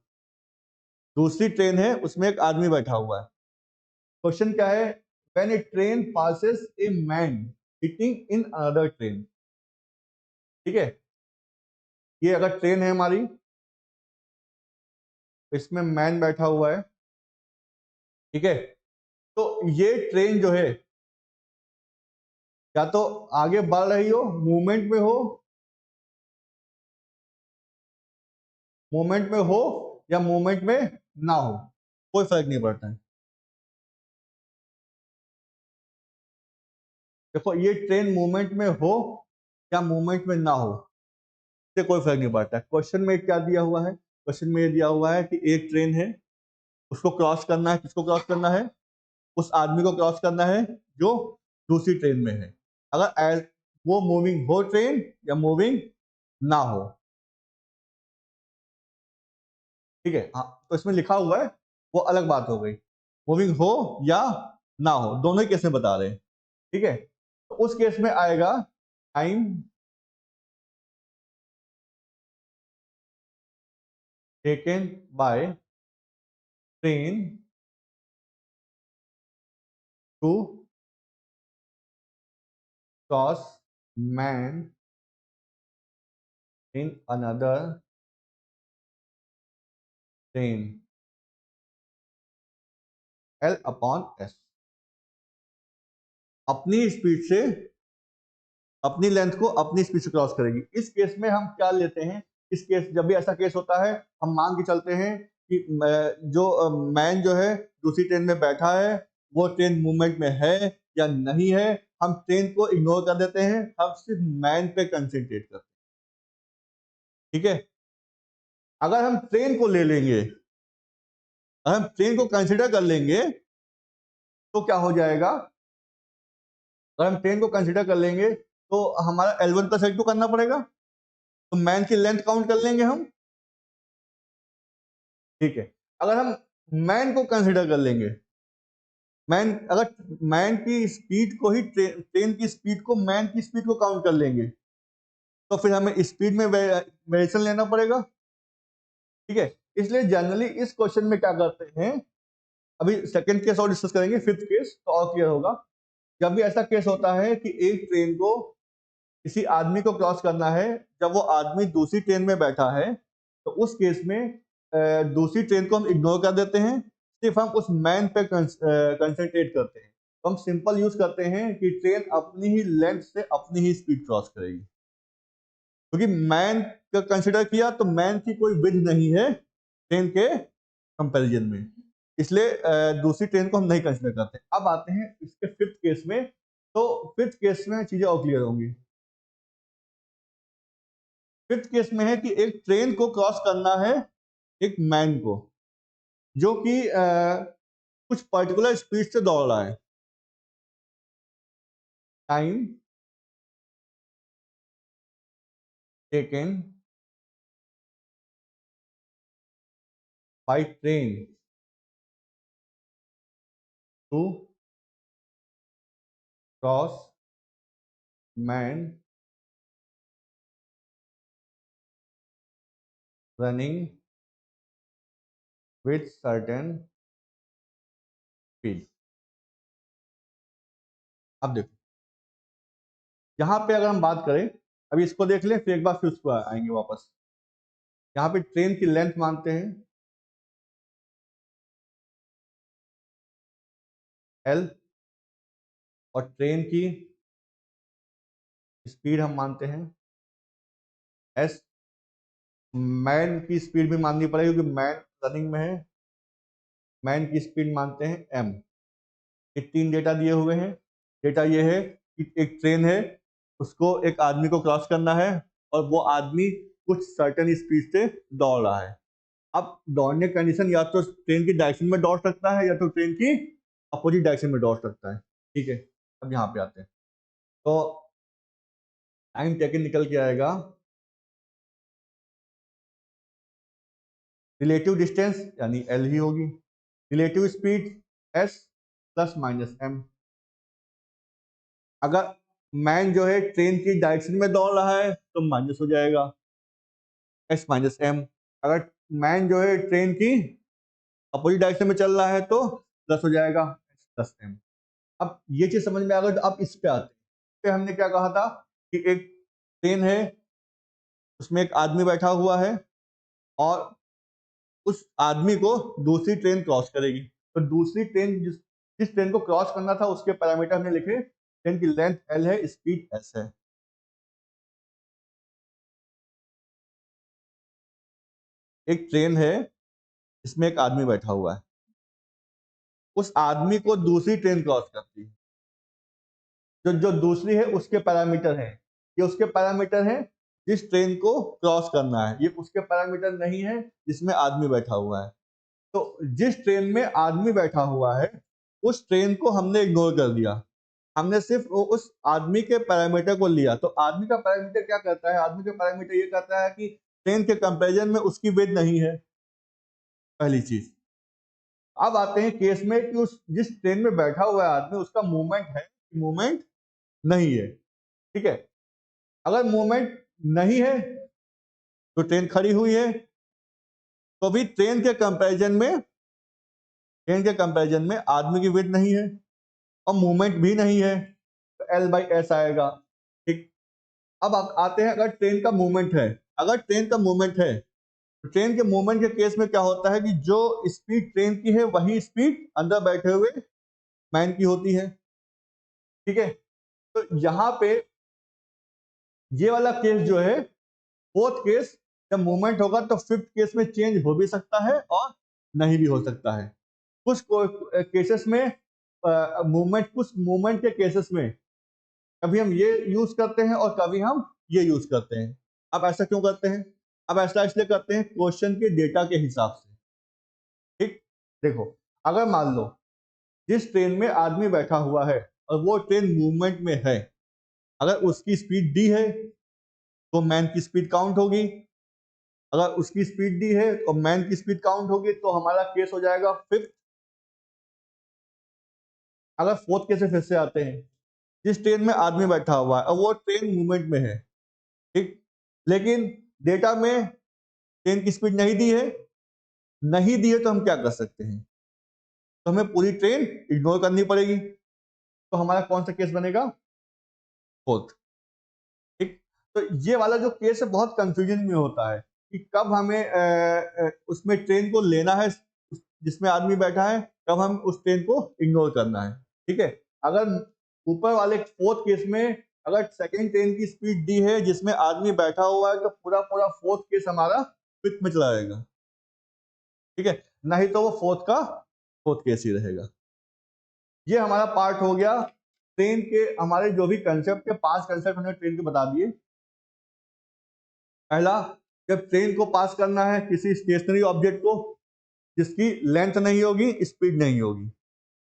दूसरी ट्रेन है उसमें एक आदमी बैठा हुआ है। क्वेश्चन क्या है, when A train passes a man sitting in another train. ठीक है, ये अगर ट्रेन है हमारी, इसमें मैन बैठा हुआ है। ठीक है, तो ये ट्रेन जो है या तो आगे बढ़ रही हो, मूवमेंट में हो, या मूवमेंट में ना हो, कोई फर्क नहीं पड़ता है। देखो ये ट्रेन मूवमेंट में हो या मूवमेंट में ना हो, इससे कोई फर्क नहीं पड़ता है। क्वेश्चन में क्या दिया हुआ है? क्वेश्चन में ये दिया हुआ है कि एक ट्रेन है, उसको क्रॉस करना है। किसको क्रॉस करना है? उस आदमी को क्रॉस करना है जो दूसरी ट्रेन में है, अगर वो मूविंग हो ट्रेन या मूविंग ना हो। ठीक है, हाँ, तो इसमें लिखा हुआ है वो अलग बात हो गई, मूविंग हो या ना हो, दोनों ही केस में बता रहे हैं। ठीक है, तो उस केस में आएगा time taken by train to cross man in another train L upon S। अपनी स्पीड से, अपनी लेंथ को अपनी स्पीड से क्रॉस करेगी। इस केस में हम क्या लेते हैं? इस केस, जब भी ऐसा केस होता है, हम मान के चलते हैं कि जो मैन जो है दूसरी ट्रेन में बैठा है, वो ट्रेन मूवमेंट में है या नहीं है। हम ट्रेन को इग्नोर कर देते हैं, हम सिर्फ मैन पे कंसंट्रेट करते हैं। ठीक है, अगर हम ट्रेन को ले लेंगे, अगर हम ट्रेन को कंसिडर कर लेंगे, तो क्या हो जाएगा? अगर हम ट्रेन को कंसिडर कर लेंगे तो हमारा L1 प्लस L2 करना पड़ेगा, तो मैन की लेंथ काउंट कर लेंगे हम। ठीक है, अगर हम मैन को कंसिडर कर लेंगे, अगर मैन की स्पीड को ही ट्रेन की स्पीड को मैन की स्पीड को काउंट कर लेंगे, तो फिर हमें स्पीड में वेरिएशन लेना पड़ेगा। ठीक है, इसलिए जनरली इस क्वेश्चन में क्या करते हैं, अभी सेकंड केस और डिस्कस करेंगे, फिफ्थ केस तो और क्लियर होगा। जब भी ऐसा केस होता है कि एक ट्रेन को किसी आदमी को क्रॉस करना है, जब वो आदमी दूसरी ट्रेन में बैठा है, तो उस केस में दूसरी ट्रेन को हम इग्नोर कर देते हैं, सिर्फ हम उस मैन पे कंसंट्रेट करते हैं। तो हम सिंपल यूज करते हैं कि ट्रेन अपनी ही लेंथ से अपनी ही स्पीड क्रॉस करेगी, क्योंकि मैन का कंसिडर किया तो मैन की कोई विड्थ नहीं है ट्रेन के कंपैरिजन में, इसलिए दूसरी ट्रेन को हम नहीं कंसिडर करते। अब आते हैं इसके फिफ्थ केस में, तो फिफ्थ केस में चीजें और क्लियर होंगी। फिफ्थ केस में है कि एक ट्रेन को क्रॉस करना है एक मैन को, जो कि कुछ पर्टिकुलर स्पीड से दौड़ रहा है। Time taken by train to cross man running with certain speed. अब देखो, यहाँ पे अगर हम बात करें, अभी इसको देख लें, फिर एक बार फिर उसको आएंगे वापस। यहाँ पे ट्रेन की लेंथ मानते हैं L, और ट्रेन की स्पीड हम मानते हैं S। मैन की स्पीड भी माननी पड़ेगी क्योंकि मैन रनिंग में है, मैन की स्पीड मानते हैं M। ये तीन डेटा दिए हुए हैं। डेटा ये है कि एक ट्रेन है, उसको एक आदमी को क्रॉस करना है, और वो आदमी कुछ सर्टेन स्पीड से दौड़ रहा है। अब दौड़ने की कंडीशन या तो ट्रेन की डायरेक्शन में दौड़ सकता है या तो ट्रेन की अपोजिट डायरेक्शन में दौड़ सकता है। ठीक है, अब यहाँ पे आते हैं, तो टाइम टेकन निकल के आएगा रिलेटिव डिस्टेंस यानी L ही होगी, relative speed S plus minus M। अगर मैन जो है ट्रेन की डायरेक्शन में दौड़ रहा है तो माइनस हो जाएगा S माइनस M। अगर मैन जो है ट्रेन की अपोजिट डायरेक्शन में चल रहा है तो प्लस हो जाएगा S प्लस M। अब ये चीज समझ में आ गई, तो अब इस पे आते हैं। इस पे हमने क्या कहा था कि एक ट्रेन है, उसमें एक आदमी बैठा हुआ है, और उस आदमी को दूसरी ट्रेन क्रॉस करेगी, तो दूसरी ट्रेन जिस ट्रेन को क्रॉस करना था उसके पैरामीटर हमने लिखे ट्रेन की लेंथ L है, स्पीड S है। एक ट्रेन है, इसमें एक आदमी बैठा हुआ है, उस आदमी को दूसरी ट्रेन क्रॉस करती है। जो जो दूसरी है उसके पैरामीटर हैं, ये उसके पैरामीटर हैं जिस ट्रेन को क्रॉस करना है, ये उसके पैरामीटर नहीं है जिसमें आदमी बैठा हुआ है। तो जिस ट्रेन में आदमी बैठा हुआ है उस ट्रेन को हमने इग्नोर कर दिया, हमने सिर्फ उस आदमी के पैरामीटर को लिया। तो आदमी का पैरामीटर क्या करता है? आदमी का पैरामीटर ये कहता है कि ट्रेन के कंपैरिजन में उसकी वेट नहीं है, पहली चीज। अब आते हैं केस में कि उस जिस ट्रेन में बैठा हुआ है आदमी, उसका मूवमेंट है, मूवमेंट नहीं है। ठीक है, अगर मूवमेंट नहीं है तो ट्रेन खड़ी हुई है, तो भी ट्रेन के कंपैरिजन में आदमी की वेट नहीं है और मूवमेंट भी नहीं है, तो L/S आएगा। ठीक, अब आते हैं, अगर ट्रेन का मूवमेंट है, अगर ट्रेन का मूवमेंट है तो ट्रेन के मूवमेंट के केस में क्या होता है कि जो स्पीड ट्रेन की है वही स्पीड अंदर बैठे हुए मैन की होती है। ठीक है, तो यहाँ पे ये वाला केस जो है, फोर्थ केस, जब मूवमेंट होगा तो फिफ्थ केस में चेंज हो भी सकता है और नहीं भी हो सकता है। कुछ केसेस में कुछ मूवमेंट के केसेस में कभी हम ये यूज करते हैं और कभी हम ये यूज करते हैं। अब ऐसा क्यों करते हैं? अब ऐसा इसलिए करते हैं क्वेश्चन के डेटा के हिसाब से। ठीक, देखो, अगर मान लो जिस ट्रेन में आदमी बैठा हुआ है और वो ट्रेन मूवमेंट में है, अगर उसकी स्पीड डी है तो मैन की स्पीड काउंट होगी, अगर उसकी स्पीड डी है तो मैन की स्पीड काउंट होगी, तो हमारा केस हो जाएगा फिफ्थ। अगर फोर्थ केस से फिर से आते हैं, जिस ट्रेन में आदमी बैठा हुआ है और वो ट्रेन मूवमेंट में है, ठीक, लेकिन डेटा में ट्रेन की स्पीड नहीं दी है, नहीं दी है, तो हम क्या कर सकते हैं? तो हमें पूरी ट्रेन इग्नोर करनी पड़ेगी, तो हमारा कौन सा केस बनेगा? फोर्थ। ठीक, तो ये वाला जो केस है बहुत कंफ्यूजन में होता है कि कब हमें उसमें ट्रेन को लेना है जिसमें आदमी बैठा है, कब हम उस ट्रेन को इग्नोर करना है। ठीक है, अगर ऊपर वाले फोर्थ केस में अगर सेकंड ट्रेन की स्पीड दी है जिसमें आदमी बैठा हुआ है, तो पूरा पूरा फोर्थ केस हमारा फिफ्थ में चला जाएगा। ठीक है, नहीं तो वो फोर्थ केस ही रहेगा। ये हमारा पार्ट हो गया ट्रेन के, हमारे जो भी कंसेप्ट के 5 कंसेप्ट हमने ट्रेन के बता दिए। पहला, जब ट्रेन को पास करना है किसी स्टेशनरी ऑब्जेक्ट को जिसकी लेंथ नहीं होगी, स्पीड नहीं होगी।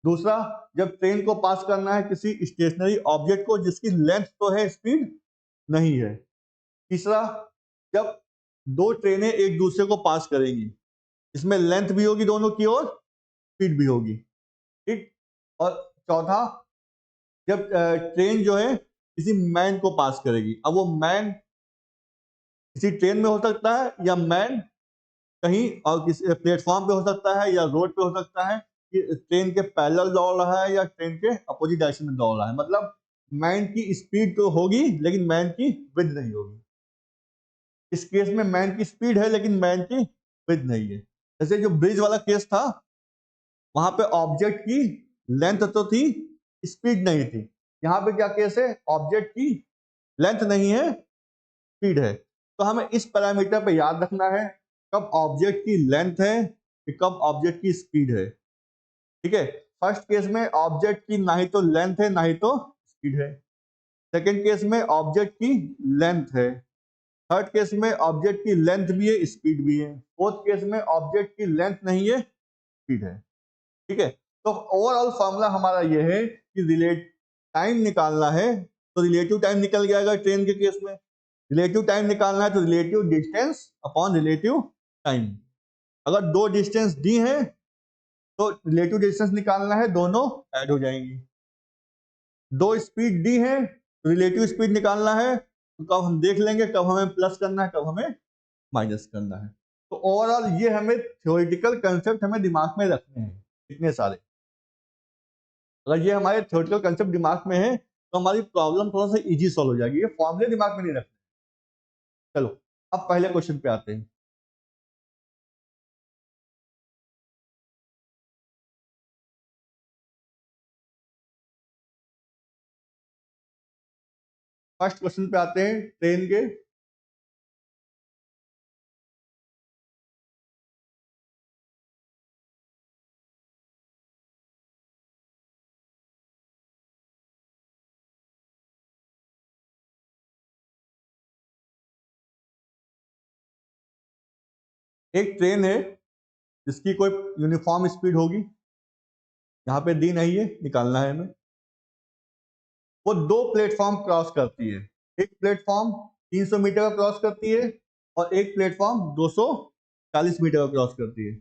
दूसरा, जब ट्रेन को पास करना है किसी स्टेशनरी ऑब्जेक्ट को जिसकी लेंथ तो है, स्पीड नहीं है। तीसरा, जब दो ट्रेनें एक दूसरे को पास करेंगी, इसमें लेंथ भी होगी दोनों की और स्पीड भी होगी। ठीक, और चौथा, जब ट्रेन जो है किसी मैन को पास करेगी, अब वो मैन किसी ट्रेन में हो सकता है या मैन कहीं और किसी प्लेटफॉर्म पे हो सकता है या रोड पे हो सकता है कि ट्रेन के पैरेलल दौड़ रहा है या ट्रेन के अपोजिट डायरेक्शन में दौड़ रहा है। मतलब मैन की स्पीड तो होगी लेकिन मैन की विड्थ नहीं होगी। इस केस में मैन की स्पीड है लेकिन मैन की विड्थ नहीं है। जैसे जो ब्रिज वाला केस था, वहां पे ऑब्जेक्ट की लेंथ तो थी, स्पीड नहीं थी। यहाँ पे क्या केस है? ऑब्जेक्ट की लेंथ नहीं है, स्पीड है। तो हमें इस पैरामीटर पे याद रखना है कब ऑब्जेक्ट की लेंथ है कि कब ऑब्जेक्ट की स्पीड है। ठीक है, फर्स्ट केस में ऑब्जेक्ट की ना ही तो लेंथ है ना ही तो स्पीड है। सेकेंड केस में ऑब्जेक्ट की लेंथ है। थर्ड केस में ऑब्जेक्ट की लेंथ भी है, स्पीड भी है। फोर्थ केस में ऑब्जेक्ट की लेंथ नहीं है, स्पीड है। ठीक है, तो ओवरऑल फॉर्मूला हमारा यह है कि रिलेट टाइम निकालना है तो रिलेटिव टाइम निकल गया अगर ट्रेन के केस में। रिलेटिव टाइम निकालना है तो relative distance upon relative time. अगर दो डिस्टेंस दी है तो रिलेटिव डिस्टेंस निकालना है, दोनों ऐड हो जाएंगी। दो स्पीड दी है तो रिलेटिव स्पीड निकालना है, तो कब हम देख लेंगे कब हमें प्लस करना है कब हमें माइनस करना है। तो ओवरऑल ये हमें थ्योरेटिकल कंसेप्ट हमें दिमाग में रखने हैं इतने सारे। अगर ये हमारे थ्योरेटिकल कंसेप्ट दिमाग में है तो हमारी प्रॉब्लम थोड़ा सा इजी सॉल्व हो जाएगी। ये फॉर्मूले दिमाग में नहीं रखते। चलो, अब पहले क्वेश्चन पे आते हैं। फर्स्ट क्वेश्चन पे आते हैं ट्रेन के। एक ट्रेन है जिसकी कोई यूनिफॉर्म स्पीड होगी, यहाँ पे दी नहीं है, निकालना है हमें। वो दो प्लेटफॉर्म क्रॉस करती है, एक प्लेटफॉर्म 300 मीटर का क्रॉस करती है और एक प्लेटफॉर्म 240 मीटर का क्रॉस करती है।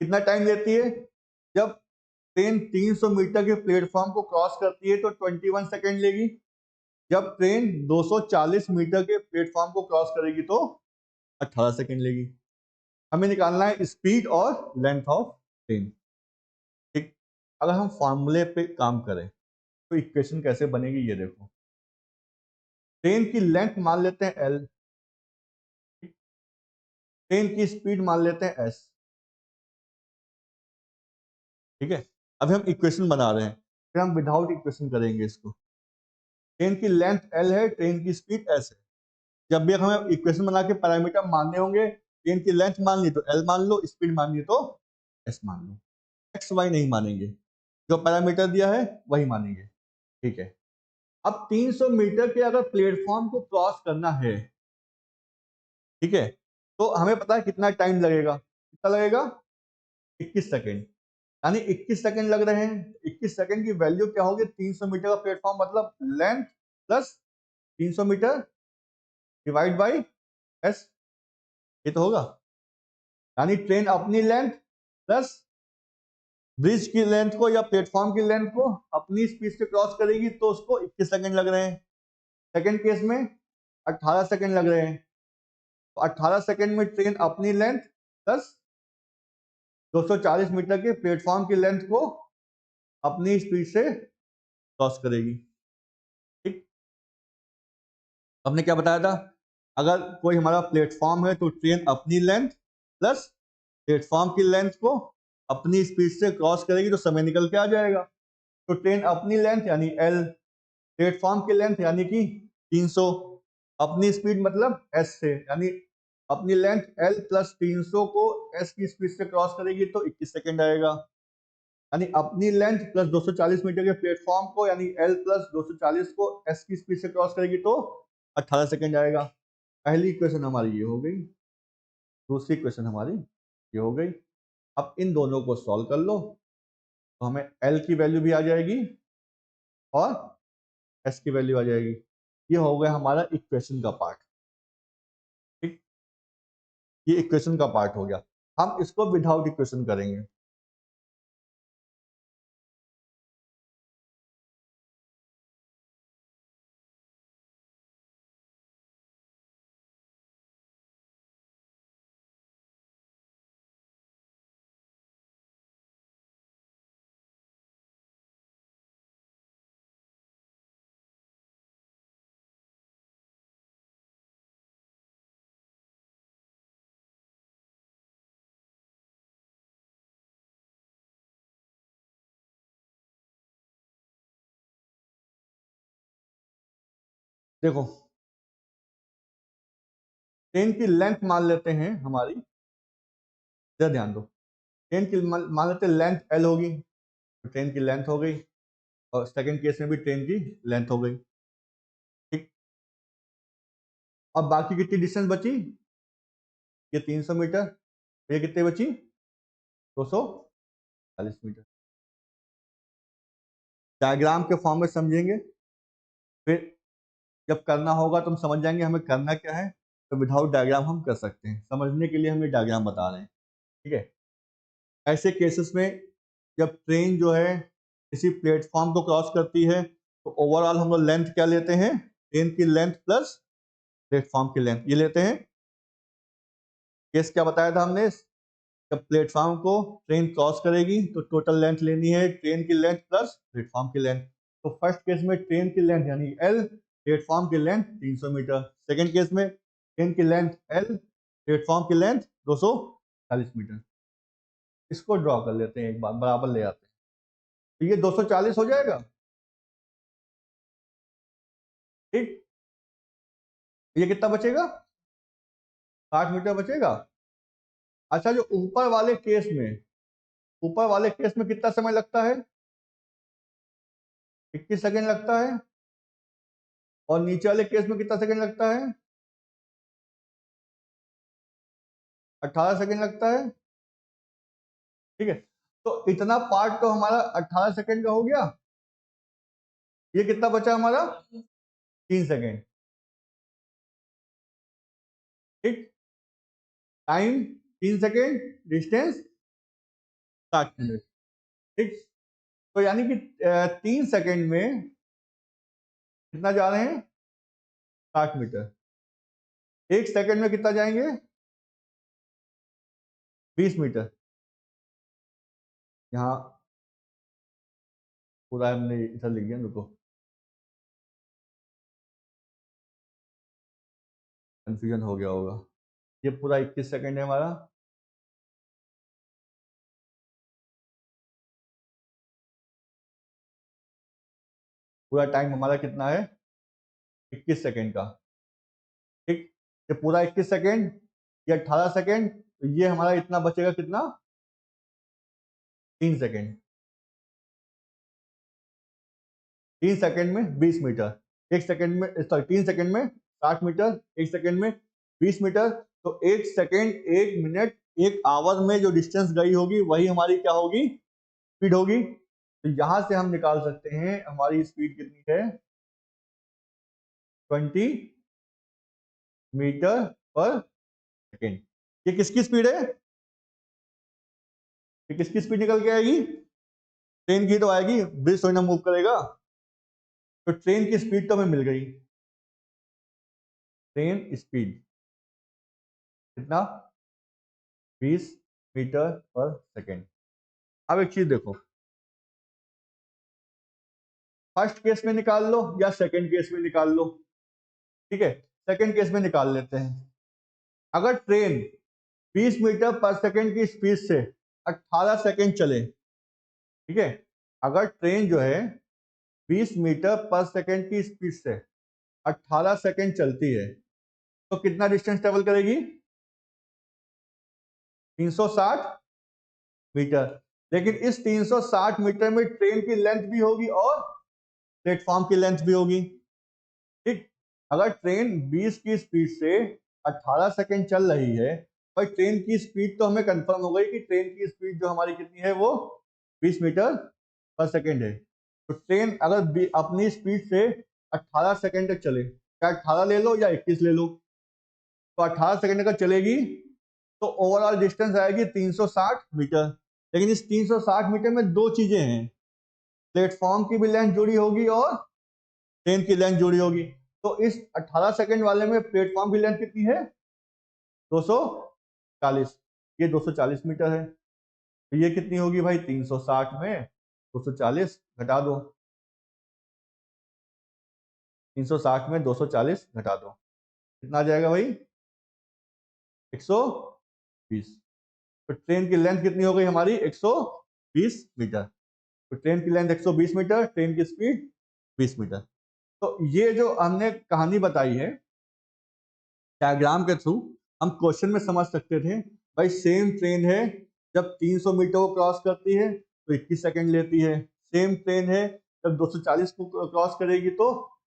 कितना टाइम लेती है? जब ट्रेन 300 मीटर के प्लेटफॉर्म को क्रॉस करती है तो 21 सेकेंड लेगी। जब ट्रेन 240 मीटर के प्लेटफॉर्म को क्रॉस करेगी तो 18 सेकेंड लेगी। हमें निकालना है स्पीड और लेंथ ऑफ ट्रेन। ठीक, अगर हम फॉर्मूले पे काम करें तो इक्वेशन कैसे बनेगी ये देखो। ट्रेन की लेंथ मान लेते हैं एल, ट्रेन की स्पीड मान लेते हैं एस। ठीक है, अभी हम इक्वेशन बना रहे हैं, फिर हम विदाउट इक्वेशन करेंगे इसको। ट्रेन की लेंथ एल है, ट्रेन की स्पीड एस है। जब भी हमें इक्वेशन बना के पैरामीटर मानने होंगे, ट्रेन की लेंथ मान ली तो एल मान लो, स्पीड मान ली तो एस मान लो। एक्स वाई नहीं मानेंगे, जो पैरामीटर दिया है वही मानेंगे। ठीक है, अब 300 मीटर के अगर प्लेटफॉर्म को क्रॉस करना है, ठीक है, तो हमें पता है कितना टाइम लगेगा। कितना लगेगा? 21 सेकेंड। यानी 21 सेकेंड लग रहे हैं। 21 सेकेंड की वैल्यू क्या होगी? 300 मीटर का प्लेटफॉर्म मतलब length plus 300 metre divide by S, ये तो होगा। यानी ट्रेन अपनी लेंथ प्लस ब्रिज की लेंथ को या प्लेटफॉर्म की लेंथ को अपनी स्पीड से क्रॉस करेगी तो उसको 21 सेकेंड लग रहे हैं। सेकेंड केस में 18 सेकेंड लग रहे हैं। तो 18 सेकेंड में ट्रेन अपनी लेंथ प्लस 240 मीटर के प्लेटफॉर्म की लेंथ को अपनी स्पीड से क्रॉस करेगी। ठीक, हमने क्या बताया था? अगर कोई हमारा प्लेटफॉर्म है तो ट्रेन अपनी लेंथ प्लस प्लेटफॉर्म की लेंथ को अपनी स्पीड से क्रॉस करेगी तो समय निकल के आ जाएगा। तो ट्रेन अपनी लेंथ यानी एल, प्लेटफॉर्म की लेंथ यानी कि 300, अपनी स्पीड मतलब एस से, यानी अपनी लेंथ एल प्लस 300 को एस की स्पीड से क्रॉस करेगी तो 21 सेकेंड आएगा। यानी अपनी लेंथ प्लस 240 मीटर के प्लेटफॉर्म को यानी एल प्लस 240 को एस की स्पीड से क्रॉस करेगी तो 18 सेकेंड आएगा। पहली इक्वेशन हमारी ये हो गई, दूसरी इक्वेशन हमारी ये हो गई। अब इन दोनों को सॉल्व कर लो तो हमें एल की वैल्यू भी आ जाएगी और एस की वैल्यू आ जाएगी। ये हो गया हमारा इक्वेशन का पार्ट। ठीक, ये इक्वेशन का पार्ट हो गया। हम इसको विदाउट इक्वेशन करेंगे। देखो, ट्रेन की लेंथ मान लेते हैं हमारी, जरा ध्यान दो। ट्रेन की मान लेते हैं लेंथ एल होगी, तो ट्रेन की लेंथ हो गई, और सेकंड केस में भी ट्रेन की लेंथ हो गई। ठीक, अब बाकी कितनी डिस्टेंस बची? ये 300 मीटर, ये कितनी बची? 240 मीटर। डायग्राम के फॉर्म में समझेंगे, फिर जब करना होगा तो हम समझ जाएंगे हमें करना क्या है। तो विदाउट डायग्राम हम कर सकते हैं, समझने के लिए हम ये डायग्राम बता रहे हैं। ठीक है, ऐसे केसेस में जब ट्रेन जो है किसी प्लेटफॉर्म को क्रॉस करती है तो ओवरऑल हम लोग लेंथ क्या लेते हैं? ट्रेन की लेंथ प्लस प्लेटफॉर्म की लेंथ, ये लेते हैं। केस क्या बताया था हमने? जब प्लेटफॉर्म को ट्रेन क्रॉस करेगी तो टोटल लेंथ लेनी है ट्रेन की लेंथ प्लस प्लेटफॉर्म की लेंथ। तो फर्स्ट केस में ट्रेन की लेंथ यानी एल, प्लेटफॉर्म की लेंथ 300 मीटर। सेकेंड केस में ट्रेन की लेंथ एल, प्लेटफॉर्म की लेंथ 240 मीटर। इसको ड्रॉ कर लेते हैं, एक बार बराबर ले आते हैं, तो ये 240 हो जाएगा। ठीक, ये कितना बचेगा, 60 मीटर बचेगा। अच्छा, जो ऊपर वाले केस में कितना समय लगता है, 21 सेकेंड लगता है, और नीचे वाले केस में कितना सेकेंड लगता है, 18 सेकेंड लगता है। ठीक है, तो इतना पार्ट तो हमारा 18 सेकेंड का हो गया। ये कितना बचा हमारा, 3 सेकेंड। ठीक, टाइम 3 सेकेंड, डिस्टेंस 60 मिनट। ठीक, तो यानी कि 3 सेकेंड में कितना जा रहे हैं, 60 मीटर। 1 सेकेंड में कितना जाएंगे, 20 मीटर। यहाँ पूरा हमने इधर लिख दिया, रुको, कंफ्यूजन हो गया होगा। ये पूरा 21 सेकेंड है हमारा, पूरा टाइम हमारा कितना है, 21 सेकेंड का। ठीक, ये पूरा 21 सेकेंड, ये 18 सेकेंड, तो ये हमारा इतना बचेगा कितना, 3 सेकेंड। 3 सेकेंड में 20 मीटर, 1 सेकेंड में, सॉरी, 3 सेकेंड में 60 मीटर, 1 सेकेंड में 20 मीटर। तो 1 सेकेंड, 1 मिनट, 1 आवर में जो डिस्टेंस गई होगी वही हमारी क्या होगी, स्पीड होगी। तो यहां से हम निकाल सकते हैं हमारी स्पीड कितनी है, 20 मीटर पर सेकेंड। ये किसकी स्पीड है, ये किसकी स्पीड निकल के आएगी, ट्रेन की तो आएगी, ब्रिज थोड़ी ना मूव करेगा। तो ट्रेन की स्पीड तो हमें मिल गई, ट्रेन स्पीड कितना, 20 मीटर पर सेकेंड। अब एक चीज देखो, फर्स्ट केस में निकाल लो या सेकंड केस में निकाल लो। ठीक है, सेकंड केस में निकाल लेते हैं। अगर ट्रेन 20 मीटर पर सेकेंड की स्पीड से 18 सेकेंड चले, ठीक है, अगर ट्रेन जो है 20 मीटर पर सेकेंड की स्पीड से 18 सेकेंड चलती है, तो कितना डिस्टेंस ट्रेवल करेगी, 360 मीटर। लेकिन इस 360 मीटर में ट्रेन की लेंथ भी होगी और प्लेटफॉर्म की लेंथ भी होगी। ठीक, अगर ट्रेन 20 की स्पीड से 18 सेकेंड चल रही है, और ट्रेन की स्पीड तो हमें कंफर्म हो गई कि ट्रेन की स्पीड जो हमारी कितनी है, वो 20 मीटर पर सेकेंड है। तो ट्रेन अगर अपनी स्पीड से 18 सेकेंड तक चले, क्या 18 ले लो या 21 ले लो, तो 18 सेकेंड तक चलेगी, तो ओवरऑल डिस्टेंस आएगी 360 मीटर। लेकिन इस 360 मीटर में दो चीजें हैं, प्लेटफॉर्म की भी लेंथ जुड़ी होगी और ट्रेन की लेंथ जुड़ी होगी। तो इस 18 सेकेंड वाले में प्लेटफॉर्म की लेंथ कितनी है, 240। ये 240 मीटर है। तो ये कितनी होगी भाई, 360 में 240 घटा दो, 360 में 240 घटा दो, कितना आ जाएगा भाई, 120। तो ट्रेन की लेंथ कितनी हो गई हमारी, 120 मीटर। तो ट्रेन की लेंथ 120 मीटर, ट्रेन की स्पीड 20 मीटर। तो ये जो हमने कहानी बताई है डायग्राम के थ्रू, हम क्वेश्चन में समझ सकते थे भाई, सेम ट्रेन है, जब 300 मीटर को क्रॉस करती है तो 21 सेकंड लेती है, सेम ट्रेन है जब 240 को क्रॉस करेगी तो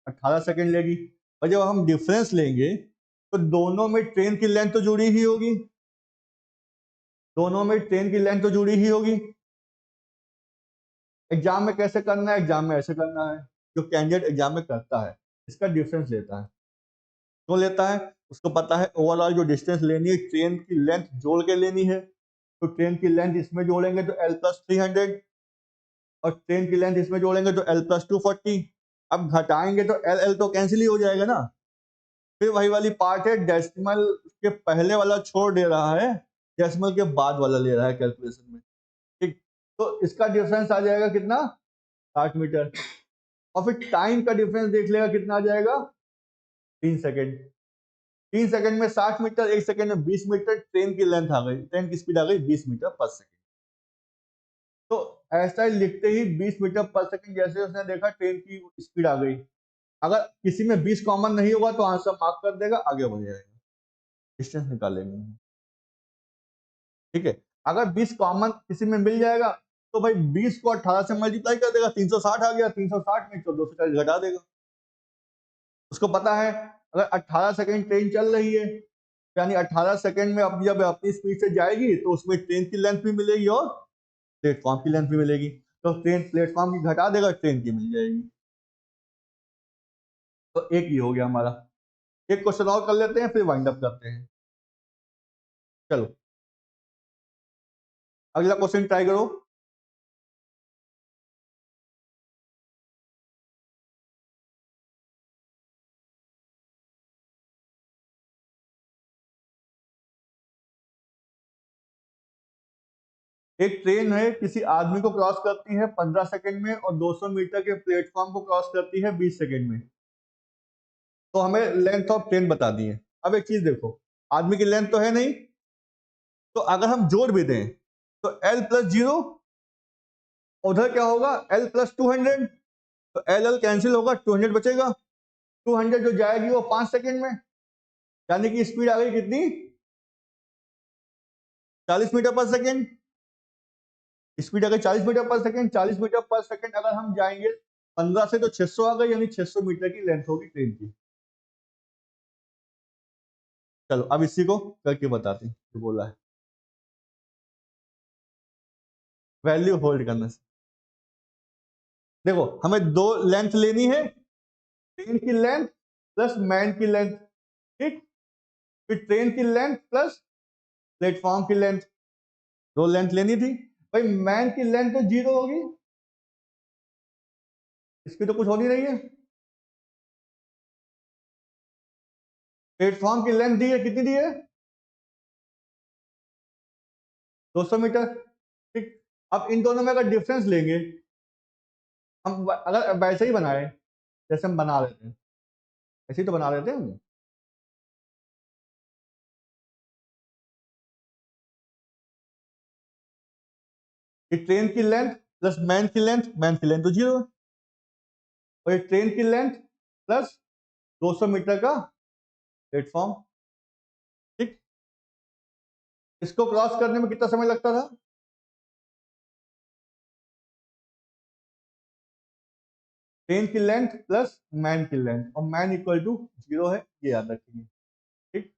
18 सेकंड लेगी। और जब हम डिफरेंस लेंगे तो दोनों में ट्रेन की लेंथ तो जुड़ी ही होगी, दोनों में ट्रेन की लेंथ तो जुड़ी ही होगी। एग्जाम में कैसे करना है, एग्जाम में ऐसे करना है, जो कैंडिडेट एग्जाम में करता है इसका डिफरेंस लेता है। क्यों लेता है, उसको पता है ओवरऑल जो डिस्टेंस लेनी है ट्रेन की लेंथ जोड़ के लेनी है। तो ट्रेन की लेंथ इसमें जोड़ेंगे तो L+300, और ट्रेन की लेंथ इसमें जोड़ेंगे तो L+240। अब घटाएंगे तो एल एल तो कैंसिल ही हो जाएगा ना। फिर वही वाली पार्ट है, डेसिमल के पहले वाला छोड़ दे रहा है, डेसिमल के बाद वाला ले रहा है कैलकुलेशन में। ठीक, तो इसका डिफरेंस आ जाएगा कितना, 60 मीटर। और फिर टाइम का डिफरेंस देख लेगा कितना आ जाएगा, 3 सेकेंड। 3 सेकेंड में 60 मीटर, 1 सेकेंड में 20 मीटर, ट्रेन की लेंथ आ गई, ट्रेन की स्पीड आ गई 20 मीटर पर सेकेंड। तो ऐसा ही लिखते ही 20 मीटर पर सेकेंड, जैसे उसने देखा ट्रेन की स्पीड आ गई, अगर किसी में 20 कॉमन नहीं होगा तो आंसर मार्क कर देगा, आगे बढ़ जाएगा, डिस्टेंस निकालेंगे। ठीक है, अगर 20 कॉमन किसी में मिल जाएगा तो भाई 20 को 18 से मल्टीप्लाई कर देगा, 360 आ गया, 360 में 240 घटा देगा। उसको पता है अगर 18 सेकंड ट्रेन चल रही है, यानी 18 सेकंड में अब जब अपनी स्पीड से जाएगी तो उसमें ट्रेन की लेंथ भी मिलेगी और प्लेटफॉर्म की लेंथ भी मिलेगी, तो ट्रेन प्लेटफॉर्म की घटा देगा, ट्रेन की मिल जाएगी। तो एक ही हो गया हमारा। एक क्वेश्चन और कर लेते हैं फिर वाइंड अप करते हैं। चलो अगला क्वेश्चन ट्राई करो। एक ट्रेन है किसी आदमी को क्रॉस करती है 15 सेकंड में और 200 मीटर के प्लेटफॉर्म को क्रॉस करती है 20 सेकंड में, तो हमें लेंथ ऑफ ट्रेन बता दी है। अब एक चीज देखो, आदमी की लेंथ तो है नहीं, तो अगर हम जोड़ भी दें तो l+0, उधर क्या होगा l+200, तो l कैंसिल होगा, 200 बचेगा। 200 जो जाएगी वो 5 सेकंड में, यानी कि स्पीड आ गई कितनी, 40 मीटर पर सेकंड। स्पीड अगर 40 मीटर पर सेकंड, 40 मीटर पर सेकंड अगर हम जाएंगे 15 से तो 600 आ गई, यानी 600 मीटर की लेंथ होगी ट्रेन की। चलो अब इसी को करके बताते हैं जो बोला है, वैल्यू होल्ड करने से। देखो हमें दो लेंथ लेनी है, ट्रेन की लेंथ प्लस मैन की लेंथ। ठीक, फिर ट्रेन की लेंथ प्लस प्लेटफॉर्म की लेंथ, दो लेंथ लेनी थी। भाई मैन की लेंथ तो 0 होगी, इसकी तो कुछ होनी नहीं है। प्लेटफॉर्म की लेंथ दी है, कितनी दी है, 200 मीटर। ठीक, अब इन दोनों में अगर डिफरेंस लेंगे, हम अगर वैसे ही बनाए जैसे हम बना रहे थे, ऐसे ही तो बना रहे थे हम। ये ट्रेन की लेंथ प्लस मैन की लेंथ, मैन की लेंथ तो 0 है, और ये ट्रेन की लेंथ प्लस 200 मीटर का प्लेटफॉर्म। ठीक, इसको क्रॉस करने में कितना समय लगता था, ट्रेन की लेंथ प्लस मैन की लेंथ, और मैन इक्वल टू 0 है, ये याद रखेंगे। ठीक,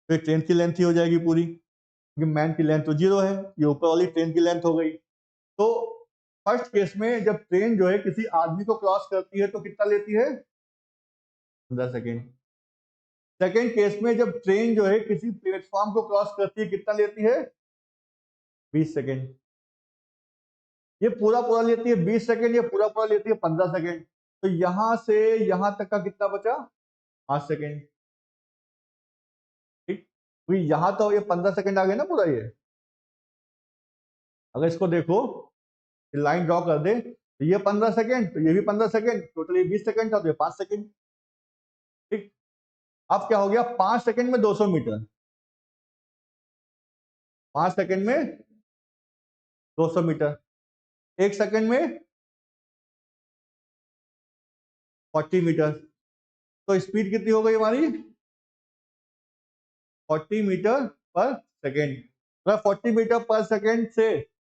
तो ट्रेन की लेंथ ही हो जाएगी पूरी, क्योंकि मैन की लेंथ तो 0 है, ये ऊपर वाली ट्रेन की लेंथ हो गई। तो फर्स्ट केस में जब ट्रेन जो है किसी आदमी को क्रॉस करती है तो कितना लेती है, 15 सेकेंड। सेकेंड केस में जब ट्रेन जो है किसी प्लेटफॉर्म को क्रॉस करती है कितना लेती है, 20 सेकेंड। ये पूरा पूरा लेती है 20 सेकेंड, ये पूरा पूरा लेती है 15 सेकेंड। तो यहां से यहां तक का कितना बचा, 5 सेकेंड। ठीक, तो यहां तो ये 15 सेकेंड आ गए ना पूरा ये। अगर इसको देखो, लाइन ड्रॉ कर दे तो ये 15 सेकेंड, तो ये भी 15 सेकेंड, टोटल ये 20 सेकेंड था, तो ये 5 सेकेंड। ठीक, अब क्या हो गया, 5 सेकेंड में 200 मीटर, 5 सेकेंड में 200 मीटर, एक सेकेंड में 40 मीटर। तो स्पीड कितनी हो गई हमारी, 40 मीटर पर सेकेंड। अगर 40 मीटर पर सेकेंड से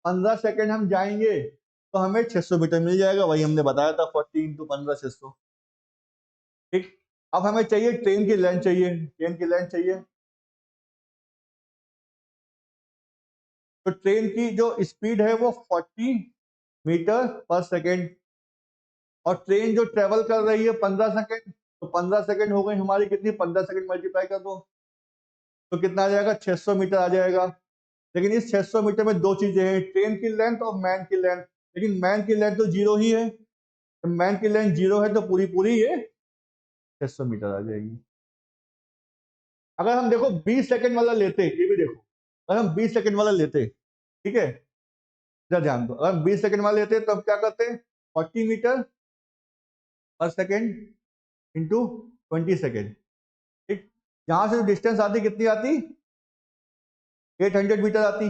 15 सेकेंड हम जाएंगे तो हमें 600 मीटर मिल जाएगा, वही हमने बताया था, 40 इंटू 15 600। ठीक, अब हमें चाहिए ट्रेन की लेंथ, चाहिए ट्रेन की लेंथ चाहिए। तो ट्रेन की जो स्पीड है वो 40 मीटर पर सेकेंड, और ट्रेन जो ट्रेवल कर रही है 15 सेकेंड, तो 15 सेकेंड हो गई हमारी कितनी, 15 सेकेंड मल्टीप्लाई कर दो तो कितना आ जाएगा, 600 मीटर आ जाएगा। लेकिन इस 600 मीटर में दो चीजें हैं, ट्रेन की लेंथ और मैन की लेंथ। लेकिन मैन की लेंथ तो 0 ही है, तो मैन की लेंथ 0 है तो पूरी पूरी ये 600 मीटर आ जाएगी। अगर हम देखो 20 सेकेंड वाला लेते, ये भी देखो, अगर हम 20 सेकेंड वाला लेते, ठीक है, जरा ध्यान दो, अगर हम 20 सेकेंड वाला लेते तो हम क्या करते, 40 मीटर पर सेकेंड इंटू 20 सेकेंड। ठीक, यहां से जो डिस्टेंस आती कितनी आती, 800 मीटर आती।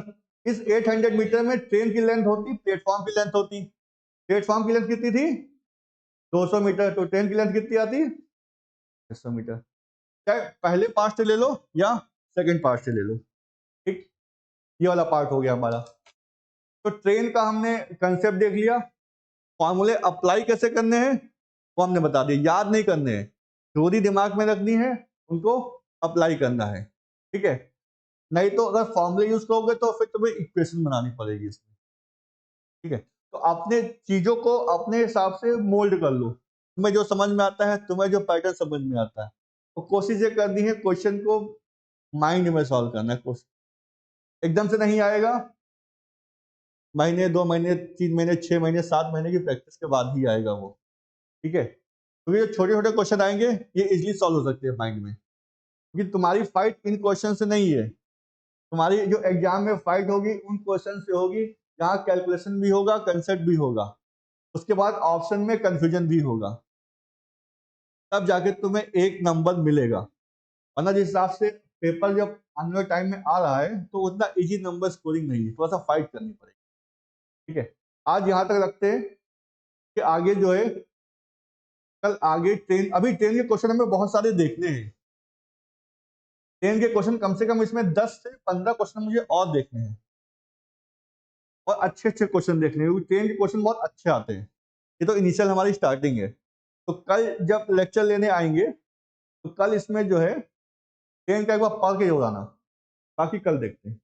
इस 800 मीटर में ट्रेन की लेंथ होती, प्लेटफॉर्म की लेंथ होती। प्लेटफॉर्म की लेंथ कितनी थी, 200 मीटर, तो ट्रेन की लेंथ कितनी आती है? 600 मीटर। चाहे पहले पार्ट से ले लो या सेकंड पार्ट से ले लो, ठीक। ये वाला पार्ट हो गया हमारा। तो ट्रेन का हमने कंसेप्ट देख लिया, फॉर्मूले अप्लाई कैसे करने हैं वो हमने बता दिया, याद नहीं करने हैं, थ्योरी दिमाग में रखनी है, उनको अप्लाई करना है, ठीक है। नहीं तो अगर फॉर्मूले यूज करोगे तो फिर तुम्हें इक्वेशन बनानी पड़ेगी इसमें, ठीक है। तो अपने चीजों को अपने हिसाब से मोल्ड कर लो, तुम्हें जो समझ में आता है, तुम्हें जो पैटर्न समझ में आता है, तो कोशिश ये करनी है क्वेश्चन को माइंड में सॉल्व करना है। क्वेश्चन एकदम से नहीं आएगा, महीने 2 महीने 3 महीने 6 महीने 7 महीने की प्रैक्टिस के बाद ही आएगा वो, ठीक है। क्योंकि जो छोटे छोटे क्वेश्चन आएंगे ये इजीली सॉल्व हो सकते हैं माइंड में, क्योंकि तुम्हारी फाइट इन क्वेश्चन से नहीं है, तुम्हारी जो एग्जाम में फाइट होगी उन क्वेश्चन से होगी जहाँ कैलकुलेशन भी होगा, कंसेप्ट भी होगा, उसके बाद ऑप्शन में कंफ्यूजन भी होगा, तब जाके तुम्हें एक नंबर मिलेगा। वरना जिस हिसाब से पेपर जब आने वाले टाइम में आ रहा है तो उतना इजी नंबर स्कोरिंग नहीं है, थोड़ा सा फाइट करनी पड़ेगी, ठीक है। आज यहाँ तक रखते हैं कि आगे जो है कल आगे ट्रेन, अभी ट्रेन के क्वेश्चन हमें बहुत सारे देखने हैं, ट्रेन के क्वेश्चन कम से कम इसमें 10 से 15 क्वेश्चन मुझे और देखने हैं, और अच्छे अच्छे क्वेश्चन देखने हैं, क्योंकि ट्रेन के क्वेश्चन बहुत अच्छे आते हैं। ये तो इनिशियल हमारी स्टार्टिंग है, तो कल जब लेक्चर लेने आएंगे तो कल इसमें जो है ट्रेन का एक बार पढ़ के हो जाना, बाकी कल देखते हैं।